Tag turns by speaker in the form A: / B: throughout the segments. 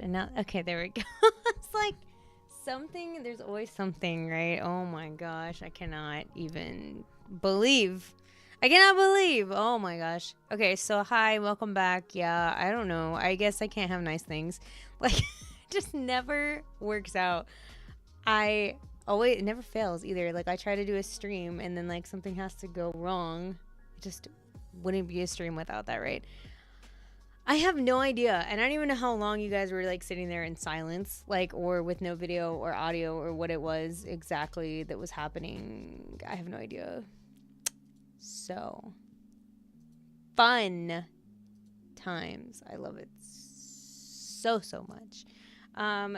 A: And now, okay, there we go. It's like something, there's always something, right? Oh my gosh, I cannot even believe. I cannot believe. Oh my gosh. Okay, so hi, welcome back. Yeah, I don't know. I guess I can't have nice things. Like, it just never works out. It never fails either. Like, I try to do a stream and then, like, something has to go wrong. It just wouldn't be a stream without that, right? I have no idea, and I don't even know how long you guys were like sitting there in silence, like, or with no video or audio or what it was exactly that was happening. I have no idea. So fun times. I love it so much.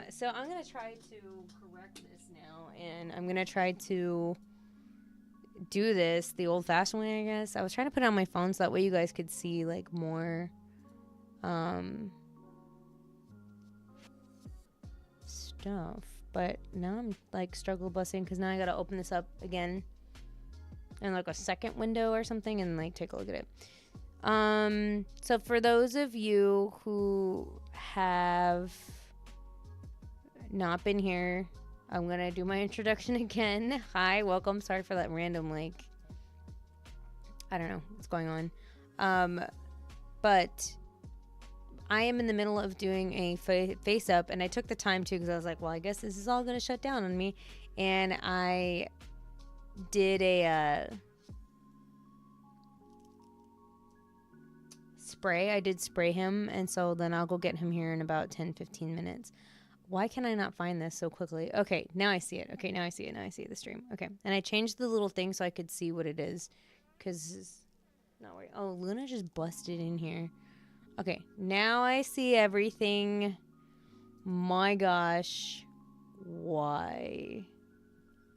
A: So I'm gonna try to correct this now, and I'm gonna try to do this the old-fashioned way, I guess. I was trying to put it on my phone so that way you guys could see like more stuff, but now I'm like struggle busing because now I gotta open this up again in like a second window or something and like take a look at it. So for those of you who have not been here, I'm gonna do my introduction again. Hi, welcome. Sorry for that random, like, I don't know what's going on. But I am in the middle of doing a face up, and I took the time to because I was like, well, I guess this is all going to shut down on me. And I did a spray. I did spray him, and so then I'll go get him here in about 10-15 minutes. Why can I not find this so quickly? Okay, now I see it. Okay, now I see it. Now I see the stream. Okay, and I changed the little thing so I could see what it is because not worried. Oh, Luna just busted in here. Okay, now I see everything. My gosh. Why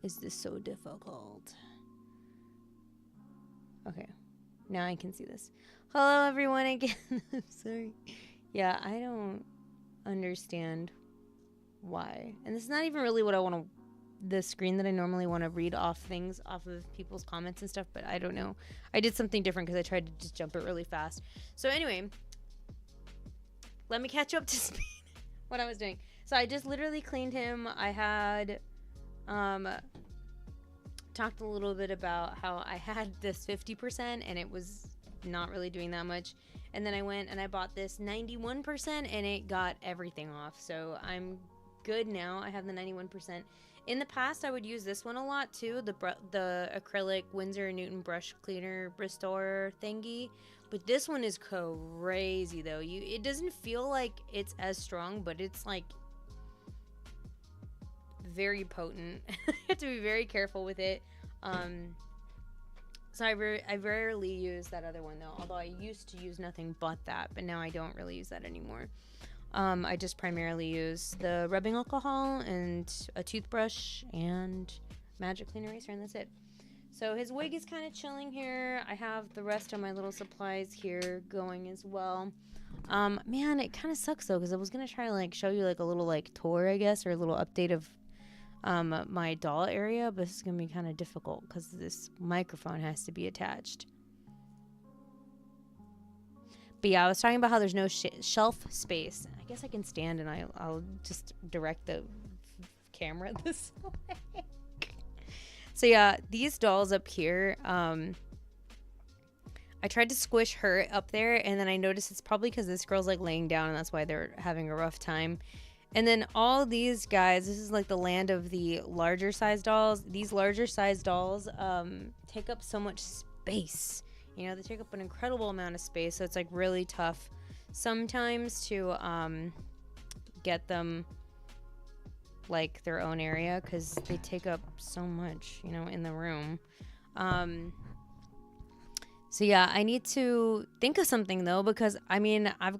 A: is this so difficult? Okay, now I can see this. Hello, everyone, again. I'm sorry. Yeah, I don't understand why. And this is not even really what I want to... the screen that I normally want to read off things off of people's comments and stuff, but I don't know. I did something different because I tried to just jump it really fast. So anyway... let me catch you up to speed what I was doing. So I just literally cleaned him. I had talked a little bit about how I had this 50% and it was not really doing that much. And then I went and I bought this 91% and it got everything off. So I'm good now. I have the 91%. In the past, I would use this one a lot too, the acrylic Winsor & Newton brush cleaner restorer thingy. But this one is crazy though. It doesn't feel like it's as strong, but it's like very potent. You have to be very careful with it. So I rarely use that other one though. Although I used to use nothing but that, but now I don't really use that anymore. I just primarily use the rubbing alcohol and a toothbrush and magic clean eraser, and that's it. So his wig is kind of chilling here. I have the rest of my little supplies here going as well. Man, it kind of sucks though, because I was gonna try to like show you like a little like tour, I guess, or a little update of my doll area, but this is gonna be kind of difficult because this microphone has to be attached. But yeah, I was talking about how there's no shelf space. I guess I can stand and I'll just direct the camera this way. So yeah, these dolls up here, I tried to squish her up there, and then I noticed it's probably because this girl's like laying down and that's why they're having a rough time. And then all these guys, this is like the land of the larger size dolls. These larger size dolls take up so much space. You know, they take up an incredible amount of space, so it's like really tough sometimes to get them like their own area because they take up so much, you know, in the room. So yeah, I need to think of something though, because I mean, I'm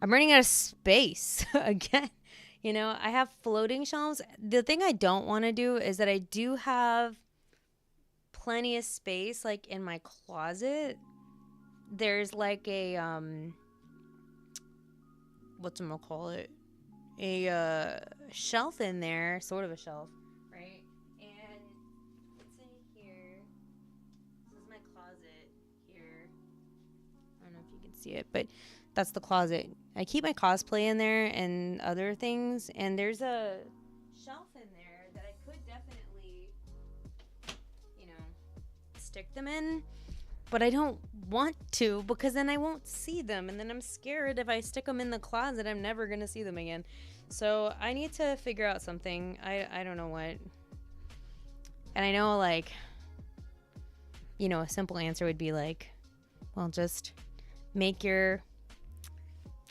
A: running out of space again. You know, I have floating shelves. The thing I don't want to do is that I do have plenty of space like in my closet. There's like a whatchamacallit, a shelf in there, sort of a shelf, right? And it's in here. This is my closet here. I don't know if you you can see it, but that's the closet. I keep my cosplay in there and other things, and there's a shelf in there that I could definitely, you know, stick them in, but I don't want to because then I won't see them, and then I'm scared if I stick them in the closet, I'm never going to see them again. So I need to figure out something. I don't know what. And I know, like, you know, a simple answer would be like, well, just make your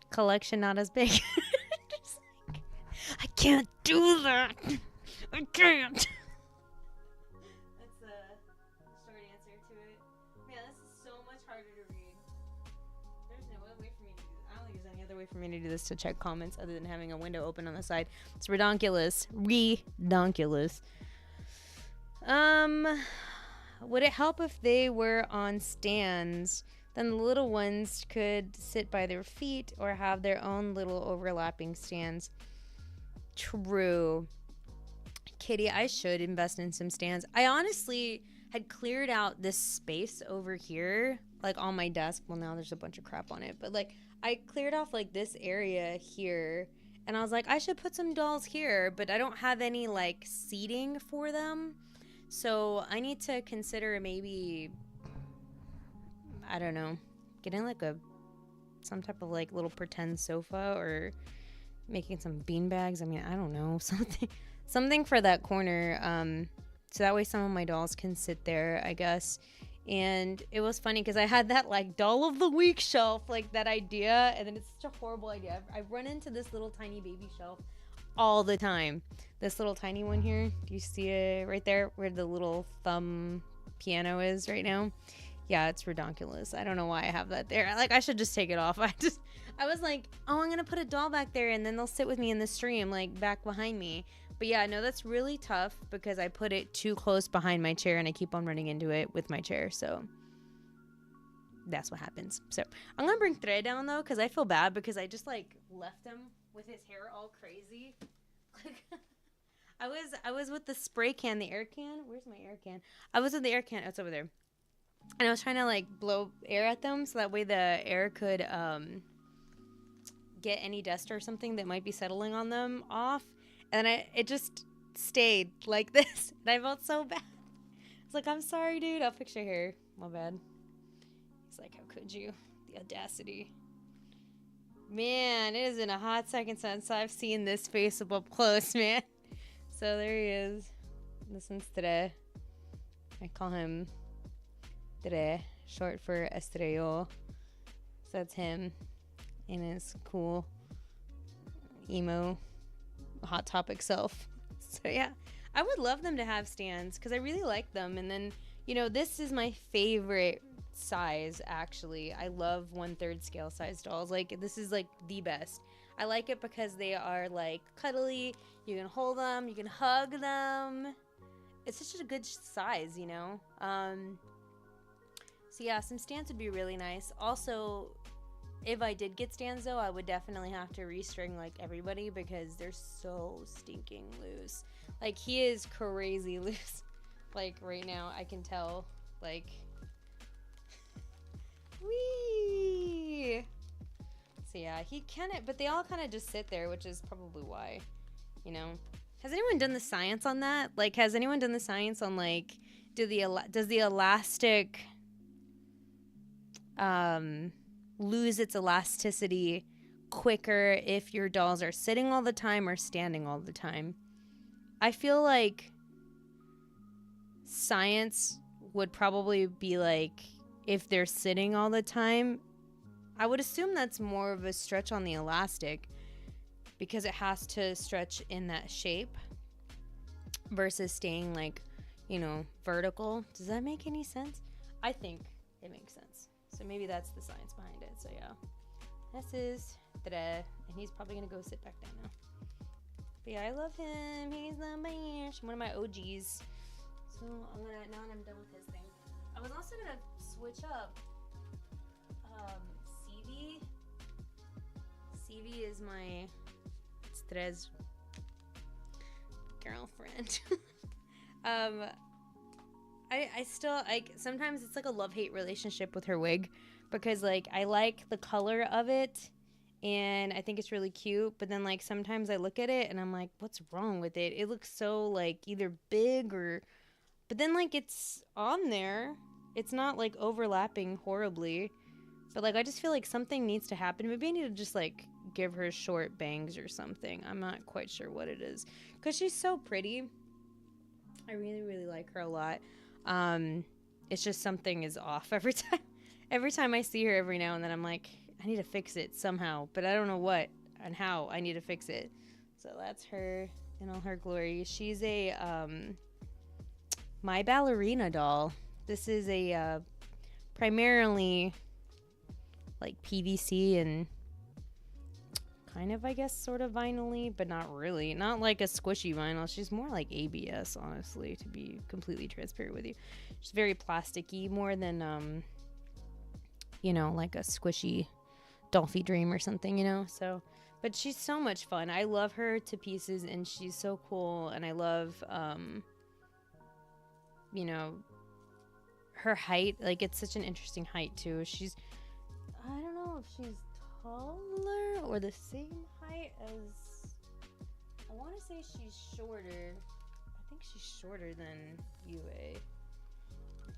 A: collection not as big. Just like, I can't do that. I can't. That's a short answer to it. Man, this is so much harder to read. There's no other way for me to do this. I don't think there's any other way for me to do this to check comments other than having a window open on the side. It's redonkulous. Redonkulous. Would it help if they were on stands? Then the little ones could sit by their feet or have their own little overlapping stands. True. Kitty, I should invest in some stands. I honestly had cleared out this space over here, like on my desk. Well, now there's a bunch of crap on it, but like I cleared off like this area here, and I was like, I should put some dolls here, but I don't have any like seating for them. So I need to consider maybe, I don't know, getting like some type of like little pretend sofa or making some bean bags. I mean, I don't know, something for that corner. So that way some of my dolls can sit there, I guess. And it was funny because I had that like doll of the week shelf, like that idea, and then it's such a horrible idea. I've run into this little tiny baby shelf all the time. This little tiny one here, do you see it right there where the little thumb piano is right now? Yeah, it's redonkulous. I don't know why I have that there. Like, I should just take it off. I was like, oh, I'm gonna put a doll back there and then they'll sit with me in the stream, like back behind me. But yeah, no, that's really tough because I put it too close behind my chair and I keep on running into it with my chair. So that's what happens. So I'm gonna bring Tre down though, because I feel bad because I just like left him with his hair all crazy. I was with the spray can, the air can. Where's my air can? I was with the air can. Oh, it's over there. And I was trying to like blow air at them so that way the air could get any dust or something that might be settling on them off. And it just stayed like this. And I felt so bad. It's like, I'm sorry, dude. I'll fix your hair. My bad. He's like, how could you? The audacity. Man, it has been a hot second since I've seen this face up close, man. So there he is. This one's Tre. I call him Tre, short for Estrello. So that's him in his cool emo Hot Topic self. So yeah, I would love them to have stands because I really like them. And then, you know, this is my favorite size, actually. I love 1/3 scale size dolls. Like, this is like the best. I like it because they are like cuddly. You can hold them, you can hug them. It's such a good size, you know. So yeah, some stands would be really nice. Also, if I did get stands though, I would definitely have to restring like everybody because they're so stinking loose. Like, he is crazy loose. Like right now, I can tell. Like, wee. So yeah, he can it, but they all kind of just sit there, which is probably why, you know. Has anyone done the science on that? Like, has anyone done the science on like, does the elastic lose its elasticity quicker if your dolls are sitting all the time or standing all the time? I feel like science would probably be like, if they're sitting all the time, I would assume that's more of a stretch on the elastic because it has to stretch in that shape versus staying like, you know, vertical. Does that make any sense? I think it makes sense. So maybe that's the science behind it. So yeah, this is Tre, and he's probably gonna go sit back down now. But yeah, I love him. He's the best. One of my OGs. So now that I'm done with his thing, I was also gonna switch up CV. CV is it's Tre's girlfriend. I still, like, sometimes it's like a love-hate relationship with her wig because like I like the color of it and I think it's really cute, but then like sometimes I look at it and I'm like, what's wrong with it? It looks so like either big or, but then like it's on there. It's not like overlapping horribly, but like I just feel like something needs to happen. Maybe I need to just like give her short bangs or something. I'm not quite sure what it is because she's so pretty. I really, really like her a lot. It's just something is off every time. Every time I see her every now and then, I'm like, I need to fix it somehow, but I don't know what and how I need to fix it. So that's her in all her glory. She's a My Ballerina doll. This is a primarily like PVC and kind of, I guess, sort of vinyl-y, but not really. Not like a squishy vinyl. She's more like ABS, honestly, to be completely transparent with you. She's very plasticky, more than, you know, like a squishy Dolphy Dream or something, you know? So, but she's so much fun. I love her to pieces, and she's so cool, and I love, you know, her height. Like, it's such an interesting height, too. She's, I don't know if she's taller or the same height as, I want to say she's shorter. I think she's shorter than UA.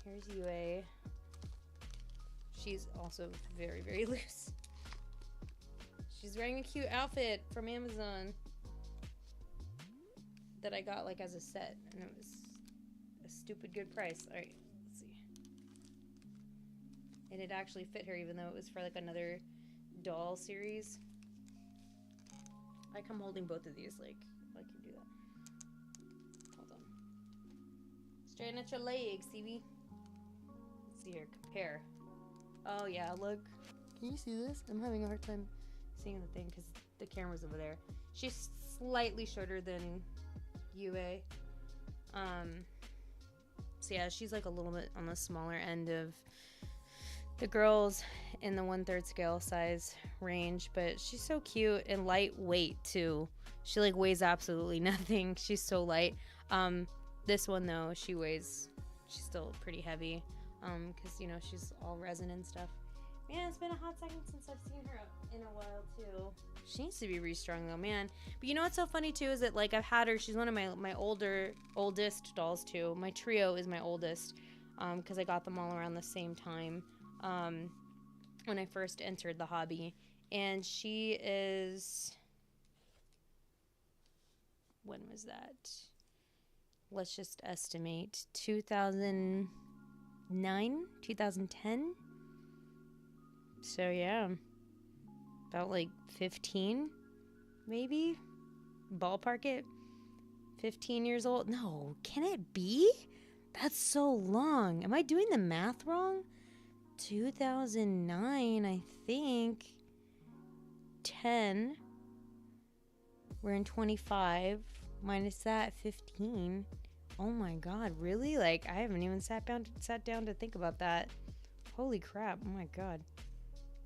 A: Here's UA. She's also very, very loose. She's wearing a cute outfit from Amazon that I got like as a set, and it was a stupid good price. All right, let's see. And it actually fit her, even though it was for like another doll series. Like I'm holding both of these, like I can do that. Hold on. Straighten out your legs, Stevie. Let's see here. Compare. Oh yeah, look. Can you see this? I'm having a hard time seeing the thing because the camera's over there. She's slightly shorter than UA. So yeah, she's like a little bit on the smaller end of the girls in the 1/3 scale size range, but she's so cute and lightweight too. She like weighs absolutely nothing. She's so light. This one though, she's still pretty heavy. Because you know she's all resin and stuff. Man, it's been a hot second since I've seen her in a while too. She needs to be restrung though, man. But you know what's so funny too is that like I've had her. She's one of my oldest dolls too. My trio is my oldest, because I got them all around the same time, when I first entered the hobby. And she is, when was that? Let's just estimate 2009, 2010. So yeah, about like 15, maybe, ballpark it. 15 years old. No, can it be? That's so long. Am I doing the math wrong? 2009, I think. 10. We're in 25. Minus that, 15. Oh my god, really? Like, I haven't even sat down to think about that. Holy crap, oh my god.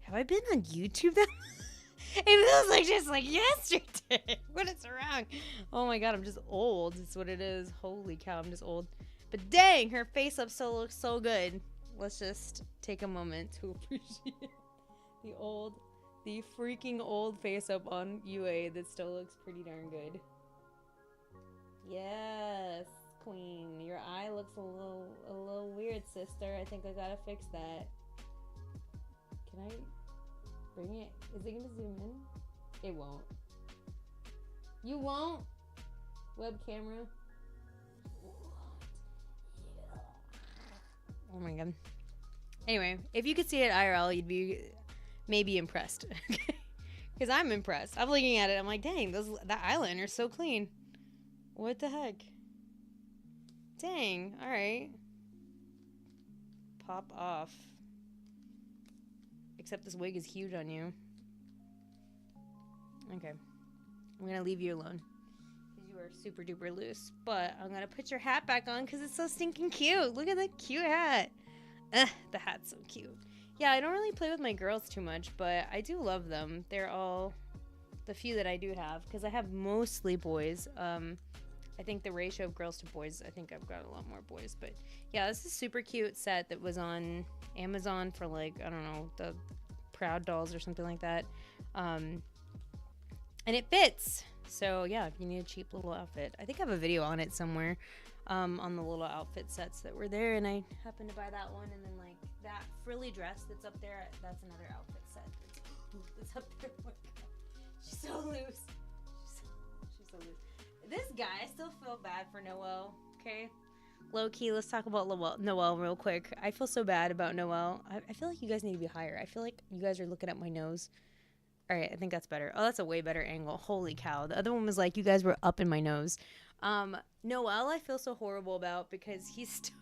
A: Have I been on YouTube that It feels like just like yesterday. What is wrong? Oh my god, I'm just old. It's what it is. Holy cow, I'm just old. But dang, her face up so looks so good. Let's just take a moment to appreciate the freaking old face up on UA that still looks pretty darn good. Yes, queen. Your eye looks a little weird, sister. I think I gotta fix that. Can I bring it? Is it gonna zoom in? It won't. You won't? Web camera. Oh my god. Anyway, if you could see it IRL, you'd be maybe impressed. Because I'm impressed. I'm looking at it. I'm like, dang, that eyeliner's so clean. What the heck? Dang. All right. Pop off. Except this wig is huge on you. Okay. I'm going to leave you alone. Because you are super duper loose. But I'm going to put your hat back on because it's so stinking cute. Look at that cute hat. The hat's so cute. Yeah, I don't really play with my girls too much, but I do love them. They're all the few that I do have, because I have mostly boys. I think the ratio of girls to boys, I think I've got a lot more boys. But yeah, this is a super cute set that was on Amazon for like, I don't know, the Proud Dolls or something like that. And it fits. So yeah, if you need a cheap little outfit, I think I have a video on it somewhere, on the little outfit sets that were there. And I happened to buy that one. And then like that frilly dress that's up there, that's another outfit set that's up there. Oh my God. She's so loose. She's so loose. This guy, I still feel bad for Noelle, okay? Low key, let's talk about Noelle real quick. I feel so bad about Noelle. I feel like you guys need to be higher. I feel like you guys are looking at my nose. All right, I think that's better. Oh, that's a way better angle. Holy cow. The other one was like, you guys were up in my nose. Noelle, I feel so horrible about because he's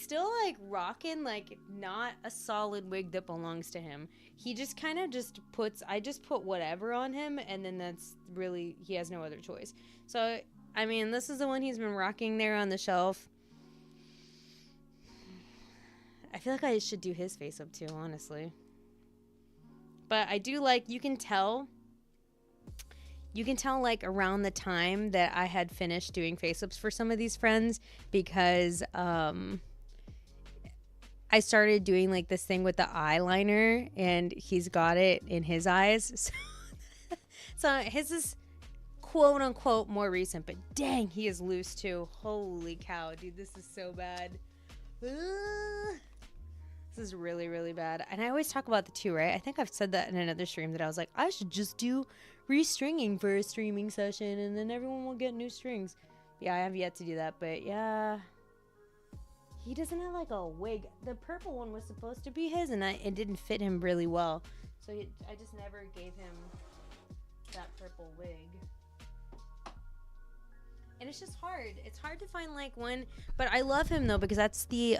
A: still like rocking like not a solid wig that belongs to him. He just kind of just I just put whatever on him, and then that's really, he has no other choice. So, I mean, this is the one he's been rocking there on the shelf. I feel like I should do his face up too, honestly. But I do like, you can tell like around the time that I had finished doing face ups for some of these friends, because I started doing like this thing with the eyeliner, and he's got it in his eyes. So his is quote unquote more recent, but dang, he is loose too. Holy cow, dude, this is so bad. This is really, really bad. And I always talk about the two, right? I think I've said that in another stream, that I was like, I should just do restringing for a streaming session, and then everyone will get new strings. Yeah, I have yet to do that, but yeah. He doesn't have like a wig. The purple one was supposed to be his, and it didn't fit him really well. So I just never gave him that purple wig. And it's just hard. It's hard to find like one, but I love him though, because that's the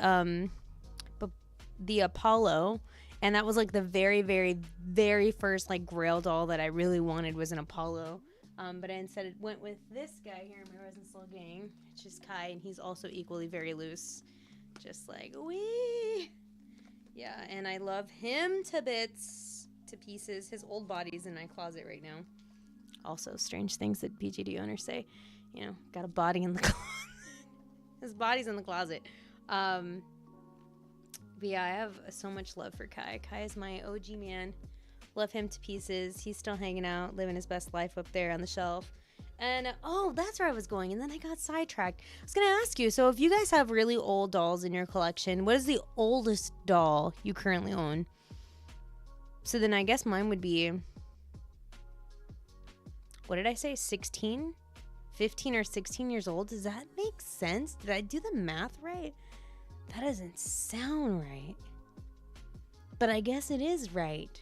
A: Apollo, and that was like the very, very, very first like Grail doll that I really wanted was an Apollo. But I instead went with this guy here in my Resin Soul gang, which is Kai, and he's also equally very loose. Just like, wee. Yeah, and I love him to bits, to pieces. His old body's in my closet right now. Also, strange things that BGD owners say. You know, got a body in the closet. His body's in the closet. But yeah, I have so much love for Kai. Kai is my OG man. Love him to pieces. He's still hanging out, living his best life up there on the shelf. And, oh, that's where I was going. And then I got sidetracked. I was going to ask you, so if you guys have really old dolls in your collection, what is the oldest doll you currently own? So then I guess mine would be, what did I say, 16? 15 or 16 years old? Does that make sense? Did I do the math right? That doesn't sound right. But I guess it is right.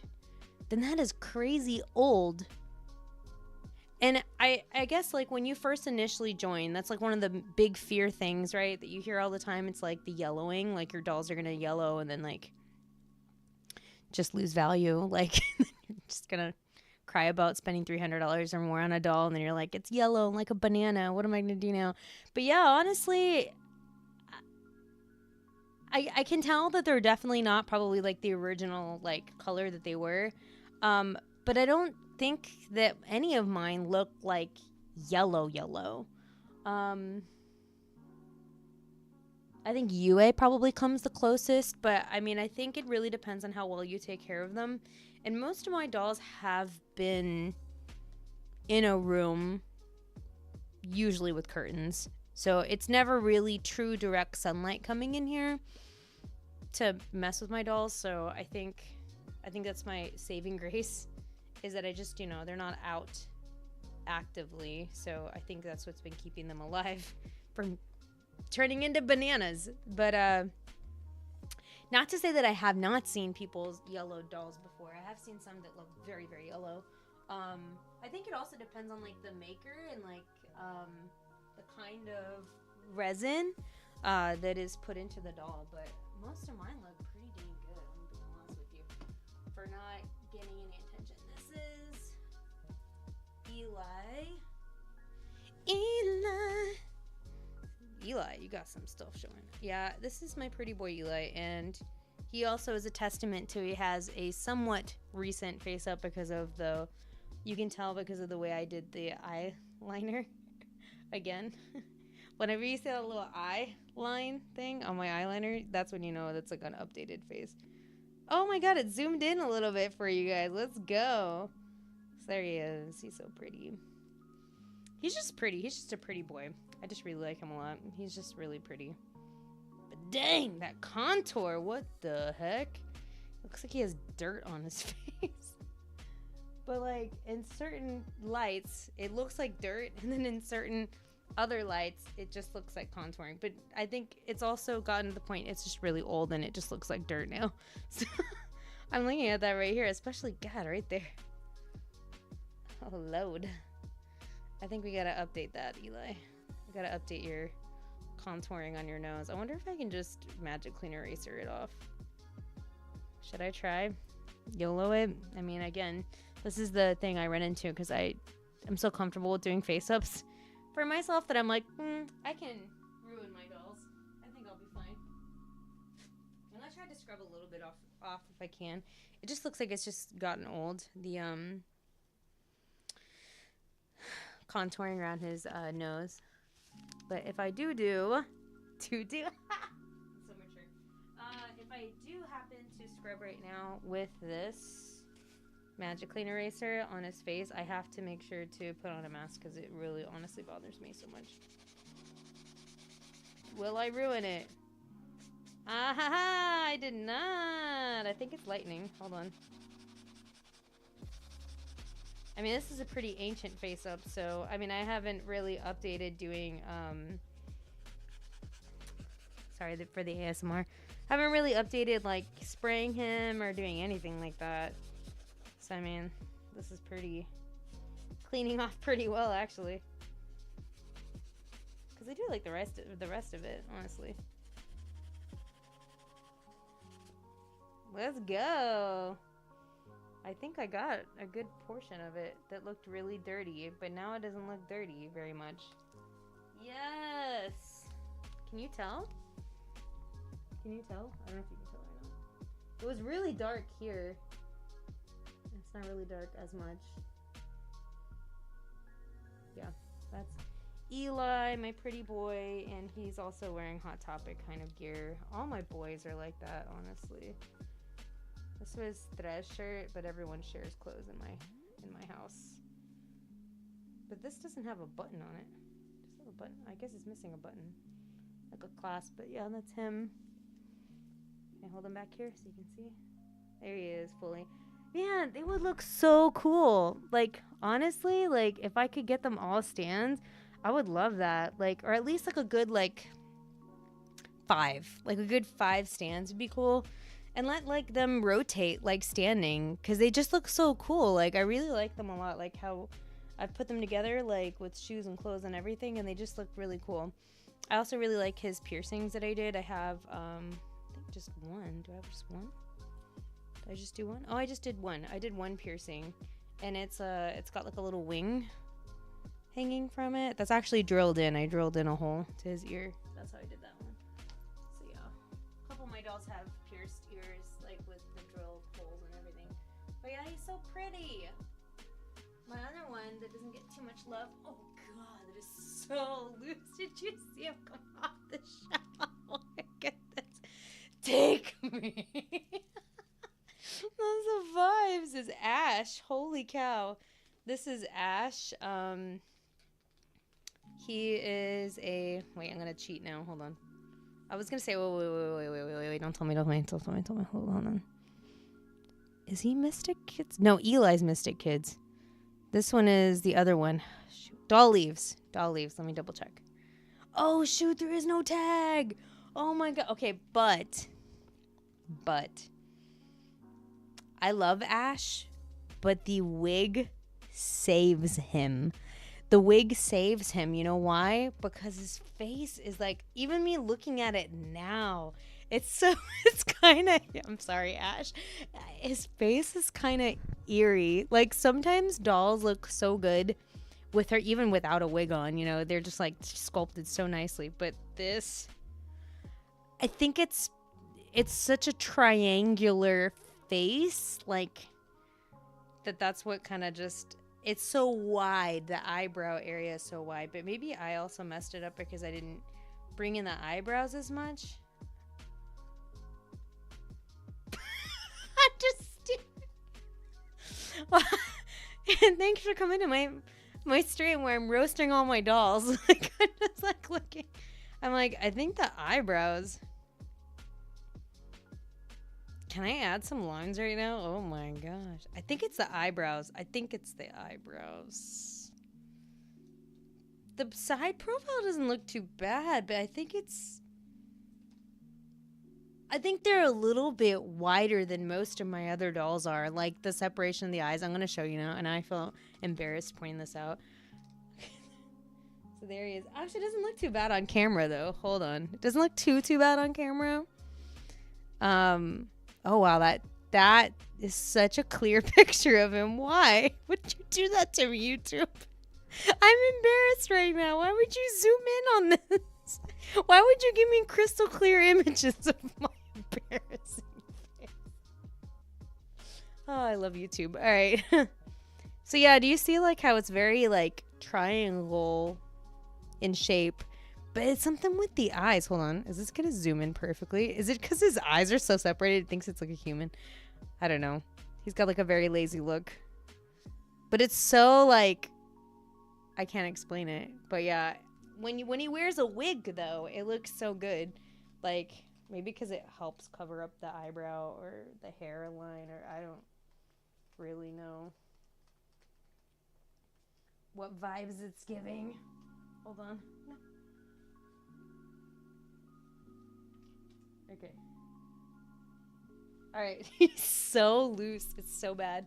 A: Then that is crazy old. And I guess like when you first initially join, that's like one of the big fear things, right? That you hear all the time. It's like the yellowing, like your dolls are going to yellow and then like just lose value. Like you're just going to cry about spending $300 or more on a doll. And then you're like, it's yellow like a banana. What am I going to do now? But yeah, honestly, I can tell that they're definitely not probably like the original like color that they were. But I don't think that any of mine look like yellow. I think UA probably comes the closest, but I mean, I think it really depends on how well you take care of them. And most of my dolls have been in a room, usually with curtains. So it's never really true direct sunlight coming in here to mess with my dolls. So I think that's my saving grace, is that I just, you know, they're not out actively. So I think that's what's been keeping them alive from turning into bananas. But not to say that I have not seen people's yellow dolls before. I have seen some that look very, very yellow. I think it also depends on like the maker and like the kind of resin that is put into the doll. But most of mine look pretty dang good, I'm being honest with you, for not getting any attention. This is Eli, you got some stuff showing. Yeah, this is my pretty boy Eli, and he also is a testament to, he has a somewhat recent face up because of the, you can tell because of the way I did the eyeliner. again. Whenever you see that little eye line thing on my eyeliner, that's when you know that's like an updated face. Oh my god, it zoomed in a little bit for you guys. Let's go. So there he is. He's so pretty. He's just pretty. He's just a pretty boy. I just really like him a lot. He's just really pretty. But dang, that contour. What the heck? Looks like he has dirt on his face. But like in certain lights, it looks like dirt. And then in certain other lights, it just looks like contouring. But I think it's also gotten to the point it's just really old and it just looks like dirt now. So I'm looking at that right here, especially God right there. Oh, load. I think we gotta update that, Eli. We gotta update your contouring on your nose. I wonder if I can just magic clean eraser it off. Should I try? YOLO it? I mean, again, this is the thing I run into because I'm so comfortable with doing face-ups for myself that I'm like, I can ruin my dolls. I think I'll be fine. I'm gonna try to scrub a little bit off if I can. It just looks like it's just gotten old. The contouring around his nose. But if I do so mature. If I do happen to scrub right now with this magic clean eraser on his face, I have to make sure to put on a mask because it really honestly bothers me so much. Will I ruin it? Ah ha ha! I did not. I think it's lightning. Hold on. I mean, this is a pretty ancient face up, so I mean, I haven't really updated doing sorry for the ASMR. Haven't really updated like spraying him or doing anything like that. So I mean, this is pretty cleaning off pretty well actually. Cuz I do like the rest of it, honestly. Let's go. I think I got a good portion of it that looked really dirty, but now it doesn't look dirty very much. Yes. Can you tell? Can you tell? I don't know if you can tell right now. It was really dark here. It's not really dark as much. Yeah, that's Eli, my pretty boy, and he's also wearing Hot Topic kind of gear. All my boys are like that, honestly. This was Thresh shirt, but everyone shares clothes in my house. But this doesn't have a button on it. Does it have a button? I guess it's missing a button. Like a clasp, but yeah, that's him. Can I hold him back here so you can see? There he is, fully. Man, they would look so cool. Like, honestly, like, if I could get them all stands, I would love that. Like, or at least, like, a good, like, 5. Like, a good 5 stands would be cool. And let, like, them rotate, like, standing. Because they just look so cool. Like, I really like them a lot. Like, how I've put them together, like, with shoes and clothes and everything. And they just look really cool. I also really like his piercings that I did. I have, I think just one. Do I have just one? Did I just do one? Oh, I just did one. I did one piercing. And it's got, like, a little wing hanging from it. That's actually drilled in. I drilled in a hole to his ear. That's how I did that one. So, yeah. A couple of my dolls have pierced ears, like, with the drill holes and everything. But, yeah, he's so pretty. My other one that doesn't get too much love. Oh, God, that is so loose. Did you see him come off the shelf? Look at this. Take me. Those are vibes. This is Ash. Holy cow. This is Ash. He is a... Wait, I'm going to cheat now. Hold on. I was going to say... Wait. Don't tell me. Hold on. Is he Mystic Kids? No, Eli's Mystic Kids. This one is the other one. Shoot. Doll Leaves. Let me double check. Oh, shoot. There is no tag. Oh, my God. Okay, but... I love Ash, but the wig saves him. The wig saves him. You know why? Because his face is like, even me looking at it now, it's kind of, I'm sorry, Ash. His face is kind of eerie. Like, sometimes dolls look so good with her, even without a wig on, you know, they're just like sculpted so nicely. But this, I think it's such a triangular face, like, that's what kind of just it's so wide. The eyebrow area is so wide. But maybe I also messed it up because I didn't bring in the eyebrows as much. I'm just well, and thanks for coming to my stream where I'm roasting all my dolls. Like, I'm just like looking. I'm like, I think the eyebrows. Can I add some lines right now? Oh my gosh. I think it's the eyebrows. The side profile doesn't look too bad, but I think they're a little bit wider than most of my other dolls are. Like the separation of the eyes. I'm going to show you now, and I feel embarrassed pointing this out. So there he is. Actually, it doesn't look too bad on camera, though. Hold on. It doesn't look too bad on camera. Oh, wow. That is such a clear picture of him. Why would you do that to me, YouTube? I'm embarrassed right now. Why would you zoom in on this? Why would you give me crystal clear images of my embarrassing face? Oh, I love YouTube. All right. So yeah, do you see like how it's very like triangle in shape? But it's something with the eyes. Hold on. Is this going to zoom in perfectly? Is it because his eyes are so separated it thinks it's like a human? I don't know. He's got like a very lazy look. But it's so like... I can't explain it. But yeah, when he wears a wig, though, it looks so good. Like, maybe because it helps cover up the eyebrow or the hairline, or I don't really know what vibes it's giving. Hold on. Okay. Alright, he's so loose. It's so bad.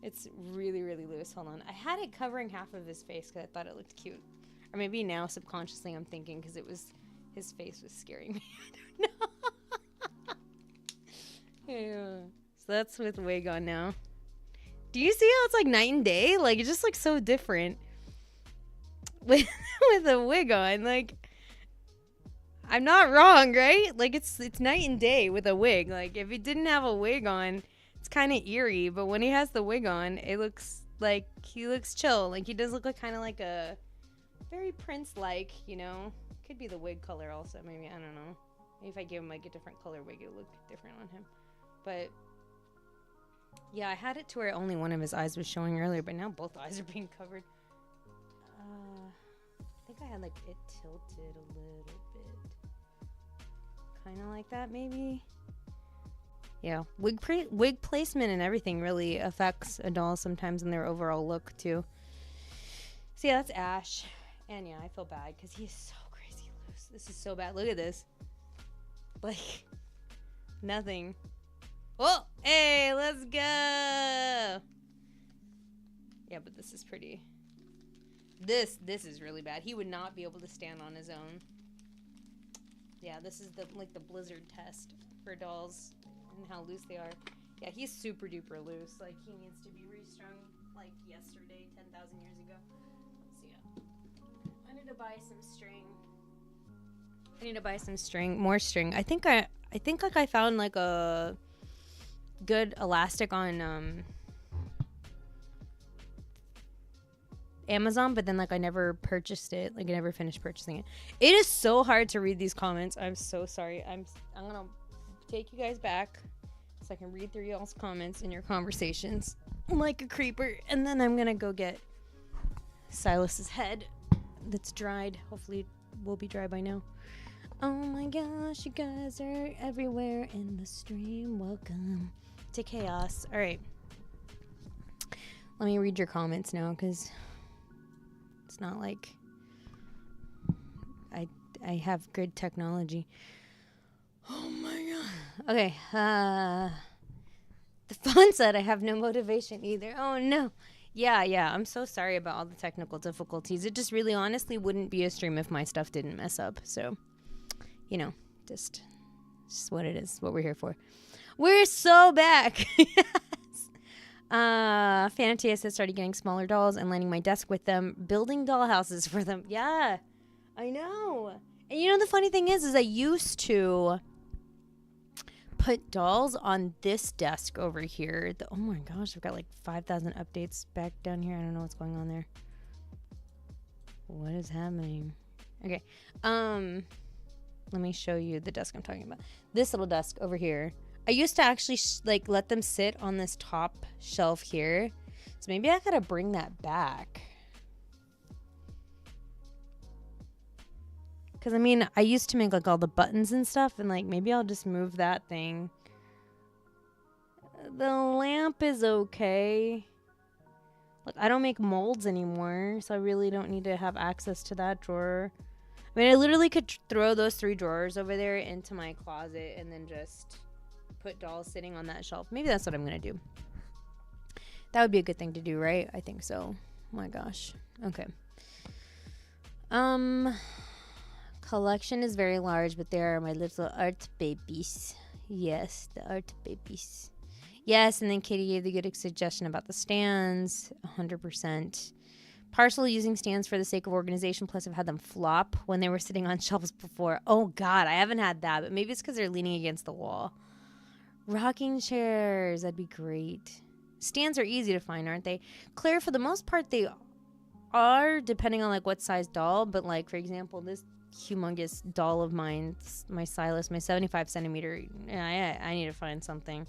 A: It's really, really loose. Hold on. I had it covering half of his face because I thought it looked cute. Or maybe now subconsciously I'm thinking because his face was scaring me. I don't know. Yeah. So that's with wig on now. Do you see how it's like night and day? Like, it just looks so different with a wig on. Like, I'm not wrong, right? Like, it's night and day with a wig. Like, if he didn't have a wig on, it's kind of eerie. But when he has the wig on, it looks like he looks chill. Like, he does look like kind of like a very Prince-like, you know? Could be the wig color also, maybe. I don't know. Maybe if I give him, like, a different color wig, it would look different on him. But, yeah, I had it to where only one of his eyes was showing earlier, but now both eyes are being covered. I think I had, like, it tilted a little bit. Kind of like that, maybe. Yeah, wig placement and everything really affects a doll sometimes in their overall look too. So yeah, that's Ash, and yeah, I feel bad because he's so crazy loose. This is so bad. Look at this, like nothing. Oh, hey, let's go. Yeah, but this is pretty. This is really bad. He would not be able to stand on his own. Yeah, this is the blizzard test for dolls and how loose they are. Yeah, he's super duper loose. Like, he needs to be restrung like yesterday, 10,000 years ago. So yeah, I need to buy some string. More string. I think like I found like a good elastic on Amazon, but then like I never purchased it. Like I never finished purchasing it. It is so hard to read these comments. I'm so sorry. I'm gonna take you guys back so I can read through y'all's comments and your conversations like a creeper, and then I'm gonna go get Silas's head that's dried. Hopefully it will be dry by now. Oh my gosh, you guys are everywhere in the stream. Welcome to chaos. All right, let me read your comments now because it's not like I have good technology. Oh my god. Okay. The fun said I have no motivation either. Oh no. Yeah. I'm so sorry about all the technical difficulties. It just really honestly wouldn't be a stream if my stuff didn't mess up. So, you know, just what it is, what we're here for. We're so back. Fantasy has started getting smaller dolls and lining my desk with them, building doll houses for them. Yeah, I know. And you know the funny thing is I used to put dolls on this desk over here. Oh my gosh, I've got like 5,000 updates back down here. I don't know what's going on there. What is happening? Okay. Let me show you the desk I'm talking about. This little desk over here. I used to actually like let them sit on this top shelf here. So maybe I gotta bring that back. Because I mean, I used to make like all the buttons and stuff, and like maybe I'll just move that thing. The lamp is okay. Like, I don't make molds anymore, so I really don't need to have access to that drawer. I mean, I literally could throw those 3 drawers over there into my closet and then just put dolls sitting on that shelf. Maybe that's what I'm going to do. That would be a good thing to do, right? I think so. Oh my gosh. Okay. Collection is very large, but there are my little art babies. Yes, the art babies. Yes, and then Katie gave the good suggestion about the stands. 100%. Partially using stands for the sake of organization, plus I've had them flop when they were sitting on shelves before. Oh God, I haven't had that, but maybe it's because they're leaning against the wall. Rocking chairs, that'd be great. Stands are easy to find, aren't they? Claire, for the most part, they are, depending on like what size doll, but like, for example, this humongous doll of mine, my Silas, my 75 centimeter, I need to find something.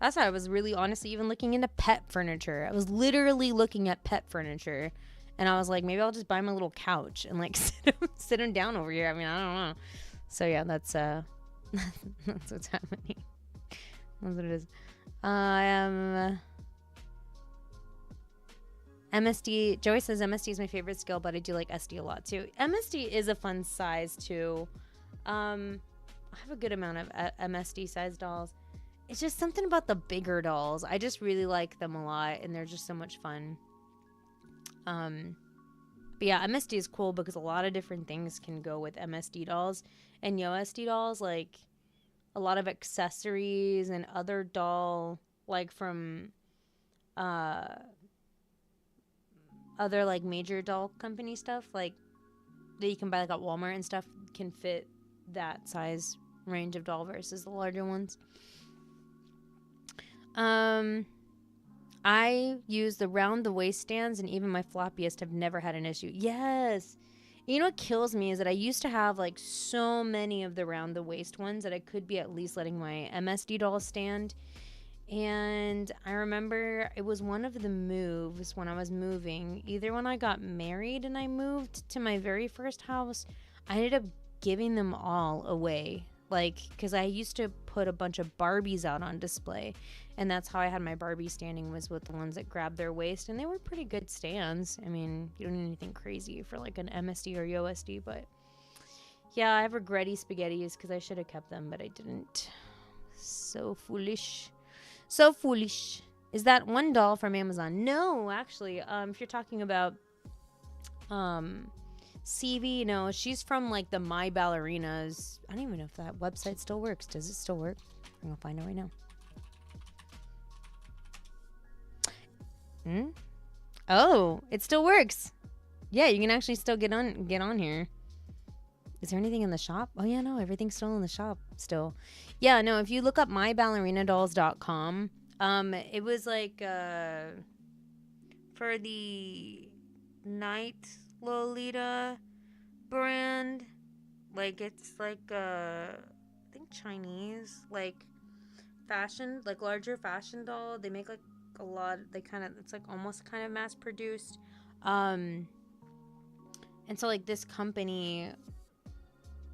A: That's how I was really honestly even looking into pet furniture. I was literally looking at pet furniture, and I was like, maybe I'll just buy my little couch and like sit him down over here. I mean, I don't know. So yeah, that's that's what's happening. That's what it is. MSD. Joey says MSD is my favorite skill, but I do like SD a lot too. MSD is a fun size too. I have a good amount of MSD size dolls. It's just something about the bigger dolls. I just really like them a lot, and they're just so much fun. But yeah, MSD is cool because a lot of different things can go with MSD dolls. And YoSD dolls, like a lot of accessories and other doll, like from other like major doll company stuff, like that you can buy like at Walmart and stuff, can fit that size range of doll versus the larger ones. I use the round the waist stands, and even my floppiest have never had an issue. Yes. You know what kills me is that I used to have like so many of the round the waist ones that I could be at least letting my MSD doll stand. And I remember it was one of the moves when I was moving, either when I got married and I moved to my very first house, I ended up giving them all away. Like, because I used to put a bunch of Barbies out on display, and that's how I had my Barbie standing, was with the ones that grabbed their waist, and they were pretty good stands. I mean, you don't need anything crazy for like an MSD or YoSD, but yeah, I have regretty spaghettis because I should have kept them, but I didn't. So foolish. So foolish. Is that one doll from Amazon? No, actually. If you're talking about CV, no, she's from like the My Ballerinas. I don't even know if that website still works. Does it still work? I'm gonna find out right now. Oh, it still works. Yeah, you can actually still get on here. Is there anything in the shop? Oh yeah, no, everything's still in the shop still. Yeah, no, if you look up myballerinaDolls.com, it was like for the Night Lolita brand, like it's like I think Chinese, like fashion, like larger fashion doll. They make like a lot, it's like almost kind of mass produced. And so like this company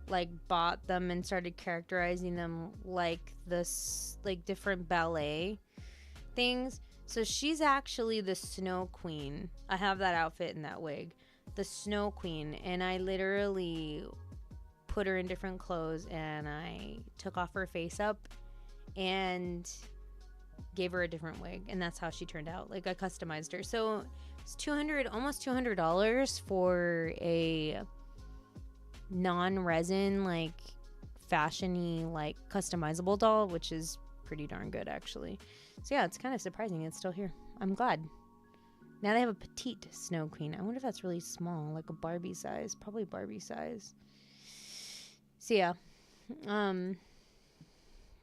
A: like bought them and started characterizing them like this, like different ballet things. So she's actually the Snow Queen. I have that outfit and that wig, the Snow Queen, and I literally put her in different clothes and I took off her face up and gave her a different wig, and that's how she turned out. Like I customized her. So it's almost $200 for a non-resin, like fashion-y, like customizable doll, which is pretty darn good actually. So yeah, it's kind of surprising it's still here. I'm glad. Now they have a petite Snow Queen. I wonder if that's really small, like a Barbie size. Probably Barbie size. So yeah,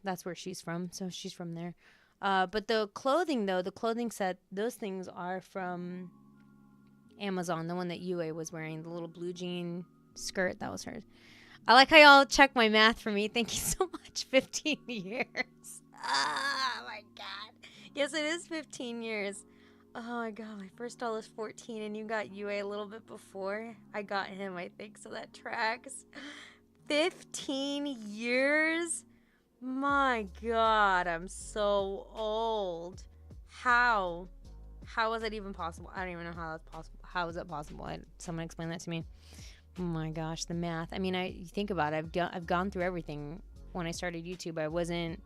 A: That's where she's from. So she's from there. But the clothing, though, the clothing set, those things are from Amazon. The one that Yue was wearing, the little blue jean skirt, that was hers. I like how y'all check my math for me. Thank you so much. 15 years. Oh, my God. Yes, it is 15 years. Oh, my God. My first doll is 14, and you got Yue a little bit before. I got him, I think, so that tracks. 15 years? My God, I'm so old. How? How is that even possible? I don't even know how that's possible. How is that possible? Someone explain that to me. Oh my gosh, the math. I mean, you think about it. I've gone through everything. When I started YouTube, I wasn't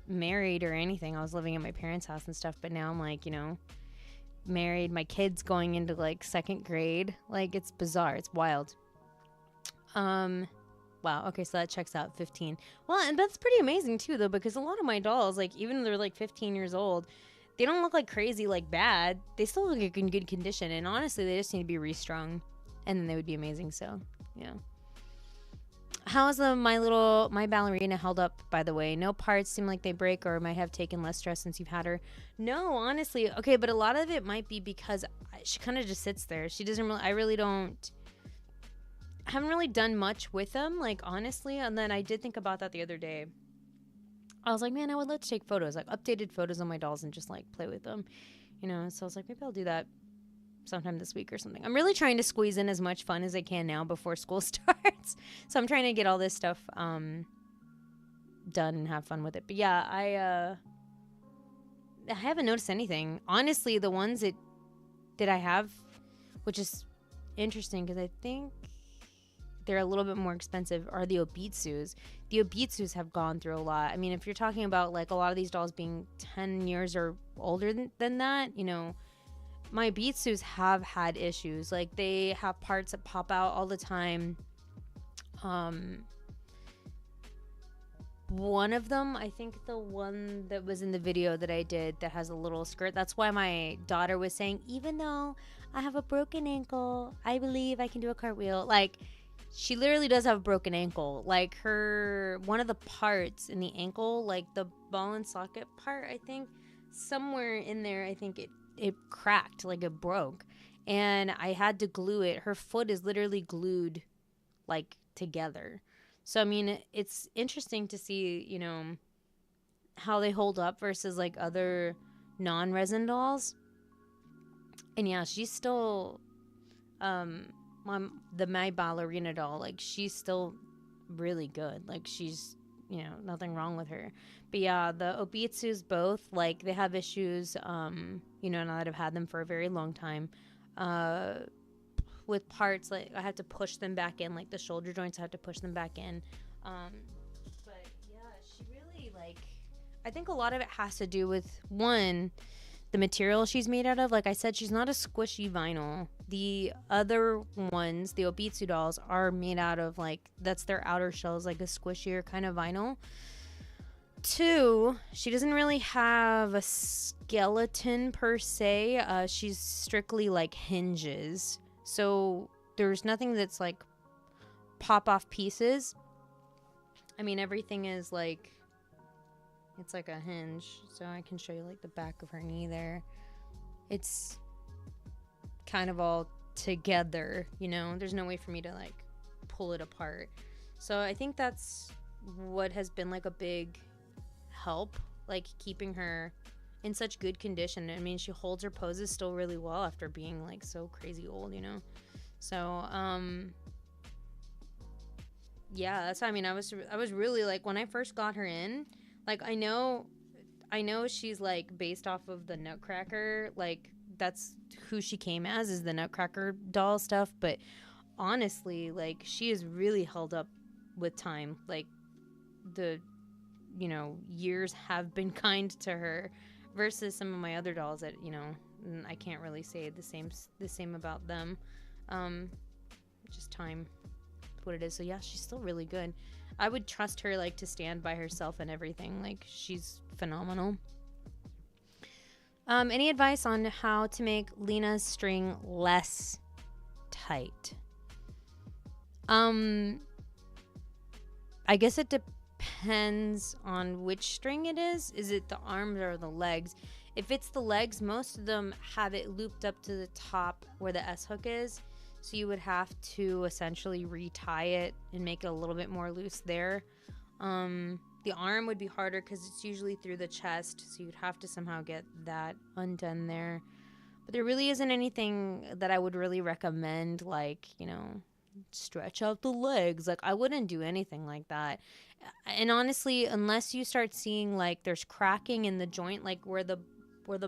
A: married or anything. I was living at my parents' house and stuff. But now I'm like, married. My kid's going into like 2nd grade. Like, it's bizarre. It's wild. Wow. Okay, so that checks out 15. Well, and that's pretty amazing too, though, because a lot of my dolls, like, even though they're like 15 years old, they don't look like crazy, like bad. They still look like in good condition, and honestly, they just need to be restrung, and then they would be amazing. So, yeah. How is my ballerina held up, by the way? No parts seem like they break or might have taken less stress since you've had her. No, honestly. Okay, but a lot of it might be because she kind of just sits there. She doesn't really, I haven't really done much with them, like, honestly. And then I did think about that the other day. I was like, man, I would love to take photos, like updated photos on my dolls and just like play with them, So I was like, maybe I'll do that sometime this week or something. I'm really trying to squeeze in as much fun as I can now before school starts. So I'm trying to get all this stuff done and have fun with it. But yeah, I haven't noticed anything. Honestly, the ones that I have, which is interesting because I think they're a little bit more expensive, are the Obitsus. The Obitsus have gone through a lot. I mean, if you're talking about like a lot of these dolls being 10 years or older than that, my Obitsus have had issues. Like, they have parts that pop out all the time. One of them, I think the one that was in the video that I did that has a little skirt, that's why my daughter was saying, even though I have a broken ankle, I believe I can do a cartwheel. Like, she literally does have a broken ankle. Like, one of the parts in the ankle, like the ball and socket part, I think, somewhere in there, I think it cracked, like it broke. And I had to glue it. Her foot is literally glued, like, together. So, I mean, it's interesting to see, how they hold up versus, like, other non-resin dolls. And yeah, she's still, my ballerina doll, like, she's still really good. Like, she's, nothing wrong with her. But yeah, the Obitsus both, like, they have issues, now that I've had them for a very long time, with parts, like, I have to push them back in, like the shoulder joints, I have to push them back in. But yeah, she really, like, I think a lot of it has to do with, one, the material she's made out of. Like I said, she's not a squishy vinyl. The other ones, the Obitsu dolls, are made out of, like, that's their outer shells, like a squishier kind of vinyl. Two, she doesn't really have a skeleton per se. She's strictly like hinges. So there's nothing that's like pop off pieces. I mean, everything is like, it's like a hinge. So I can show you like the back of her knee there. It's kind of all together, there's no way for me to like pull it apart. So I think that's what has been like a big help, like keeping her in such good condition. I mean, she holds her poses still really well after being like so crazy old, So yeah, that's why, I mean, I was really like, when I first got her in, like, I know she's like based off of the Nutcracker, like that's who she came as, is the Nutcracker doll stuff, but honestly, like, she is really held up with time. Like, the years have been kind to her versus some of my other dolls that, I can't really say the same about them. Just time, what it is. So yeah, she's still really good. I would trust her, like, to stand by herself and everything. Like, she's phenomenal. Any advice on how to make Lena's string less tight? I guess it depends on which string it is. Is it the arms or the legs? If it's the legs, most of them have it looped up to the top where the S hook is. So you would have to essentially retie it and make it a little bit more loose there. The arm would be harder because it's usually through the chest. So you'd have to somehow get that undone there. But there really isn't anything that I would really recommend, like, you know, stretch out the legs. Like, I wouldn't do anything like that. And honestly, unless you start seeing like there's cracking in the joint, like where the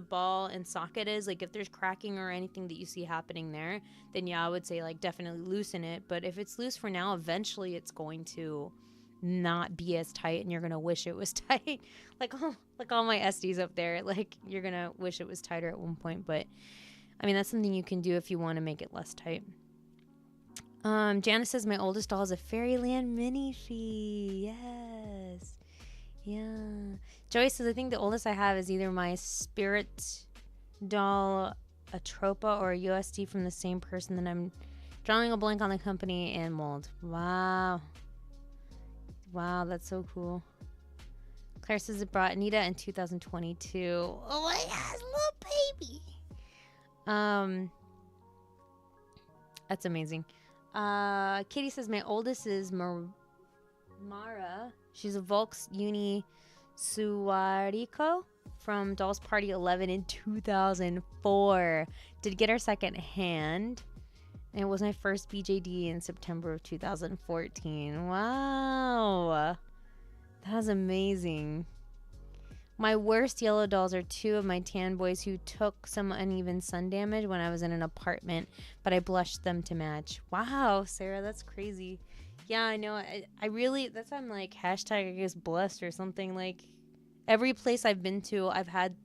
A: ball and socket is, like if there's cracking or anything that you see happening there, then yeah, I would say like definitely loosen it. But if it's loose for now, eventually it's going to not be as tight and you're gonna wish it was tight. like all my SDs up there, like you're gonna wish it was tighter at one point. But I mean, that's something you can do if you want to make it less tight. Janice says my oldest doll is a Fairyland minifee. Yes. Yeah. Joey says I think the oldest I have is either my spirit doll, a Tropa, or a USD from the same person. That I'm drawing a blank on the company and mold. Wow. Wow, that's so cool. Claire says it brought Anita in 2022. Oh my gosh, little baby. That's amazing. Katie says my oldest is Mara. She's a Volks Uni Suariko from Dolls Party 11 in 2004. Did get her second hand. And it was my first BJD in September of 2014. Wow. That was amazing. My worst yellow dolls are two of my tan boys who took some uneven sun damage when I was in an apartment, but I blushed them to match. Wow, Sarah, that's crazy. Yeah, I know. I really, that's why I'm like, hashtag, I guess, blessed or something. Like, every place I've been to, I've had,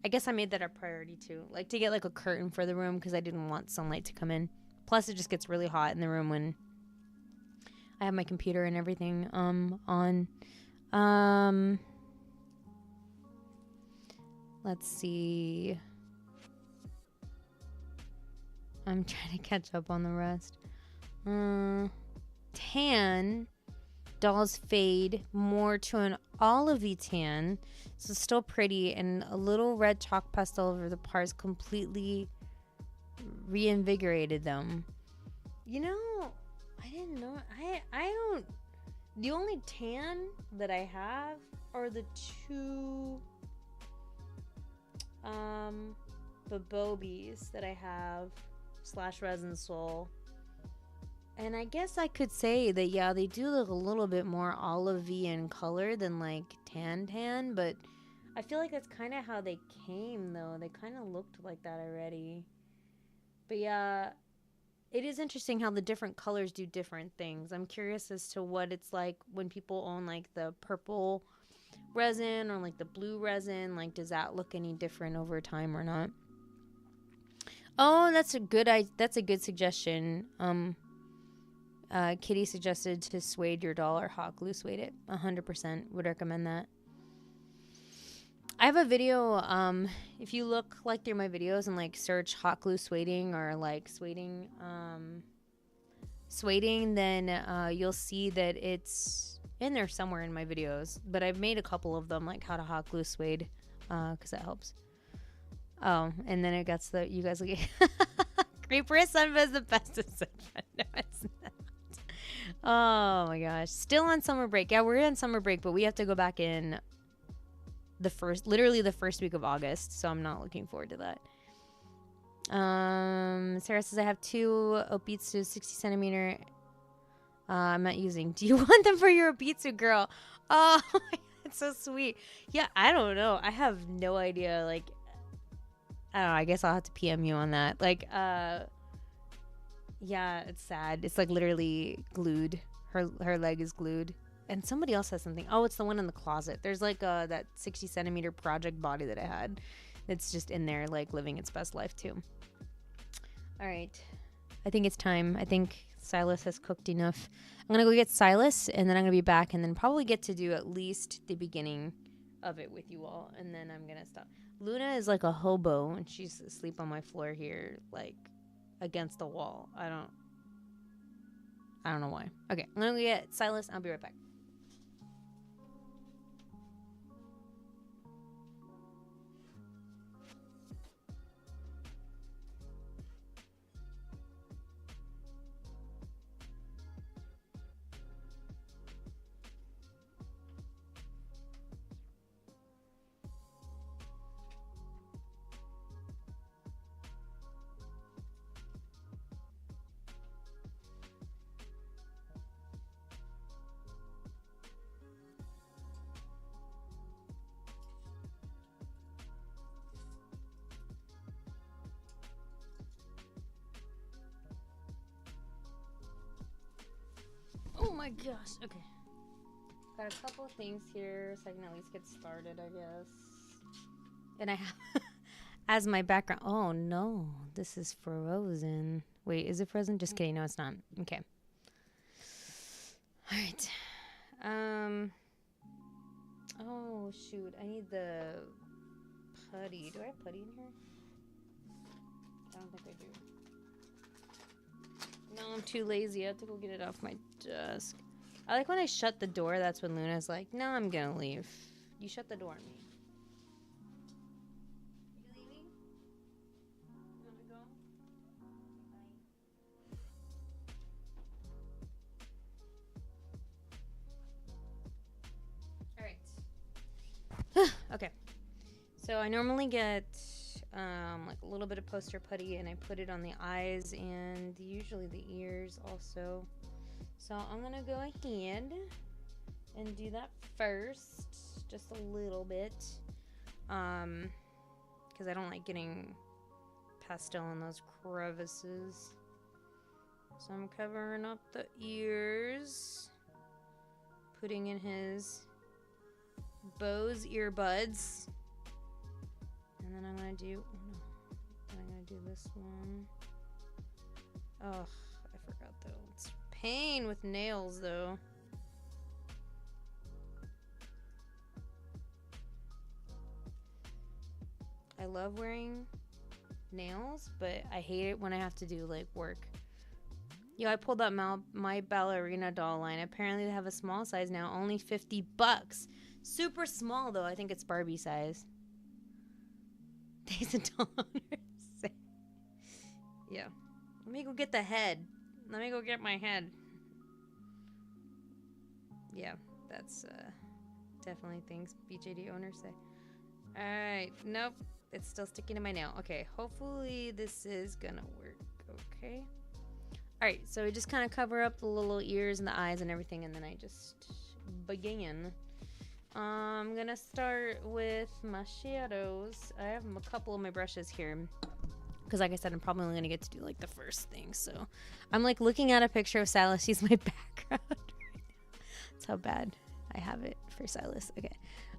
A: I guess I made that a priority too. Like, to get like a curtain for the room because I didn't want sunlight to come in. Plus, it just gets really hot in the room when I have my computer and everything on. Let's see. I'm trying to catch up on the rest. Tan dolls fade more to an olivey tan, so still pretty, and a little red chalk pastel over the parts completely reinvigorated them. You know, I didn't know. I don't. The only tan that I have are the two Babobies that I have / Resin Soul. And I guess I could say that, yeah, they do look a little bit more olivey in color than like tan, but I feel like that's kind of how they came, though. They kind of looked like that already. But yeah, it is interesting how the different colors do different things. I'm curious as to what it's like when people own like the purple resin or like the blue resin. Like, does that look any different over time or not? Oh, that's a good suggestion. Kitty suggested to suede your doll or hot glue suede it. 100% would recommend that. I have a video, if you look like through my videos and like search hot glue sueding or like sueding, then you'll see that it's in there somewhere in my videos. But I've made a couple of them, like how to hot glue suede, because that helps. Oh, and then it gets you guys look Creeper Sunva is the best of Sunva. No, it's not. Oh my gosh. Still on summer break. Yeah, we're on summer break, but we have to go back in literally the first week of August, so I'm not looking forward to that. Sarah says I have two Obitsu 60 centimeter. I'm not using. Do you want them for your Obitsu, girl? Oh, it's so sweet. Yeah, I don't know. I have no idea. Like, I don't know. I guess I'll have to PM you on that. Like, yeah, it's sad. It's like literally glued. Her leg is glued. And somebody else has something. Oh, it's the one in the closet. There's like that 60 centimeter project body that I had. It's just in there, like living its best life too. All right. I think it's time. I think Silas has cooked enough. I'm going to go get Silas and then I'm going to be back and then probably get to do at least the beginning of it with you all. And then I'm going to stop. Luna is like a hobo and she's asleep on my floor here, like against the wall. I don't know why. Okay, I'm gonna get Silas. I'll be right back. Oh my gosh. Okay. Got a couple of things here so I can at least get started, I guess. And I have as my background. Oh no, this is frozen. Wait, is it frozen? Just kidding. No, it's not. Okay. All right. Oh shoot, I need the putty. Do I have putty in here? I don't think I do. No, I'm too lazy. I have to go get it off my desk. I like when I shut the door, that's when Luna's like, no, I'm gonna leave. You shut the door on me. You leaving? You wanna go? Bye. Alright. Okay. So I normally get like a little bit of poster putty and I put it on the eyes and usually the ears also. So I'm gonna go ahead and do that first, just a little bit, because I don't like getting pastel in those crevices. So I'm covering up the ears, putting in his Bose earbuds, and then I'm gonna do this one. Oh, I forgot though. It's pain with nails though. I love wearing nails, but I hate it when I have to do like work. Yo, I pulled up my ballerina doll line. Apparently they have a small size now, only $50. Super small though. I think it's Barbie size. Days and dollars. Yeah. Let me go get the head. Let me go get my head. Yeah, that's definitely things BJD owners say. Alright, nope. It's still sticking to my nail. Okay, hopefully this is gonna work. Okay. Alright, so we just kind of cover up the little ears and the eyes and everything, and then I just begin. I'm gonna start with my shadows. I have a couple of my brushes here because like I said, I'm probably only gonna get to do like the first thing. So I'm like looking at a picture of Silas. He's my background right now. That's how bad I have it for Silas. Okay.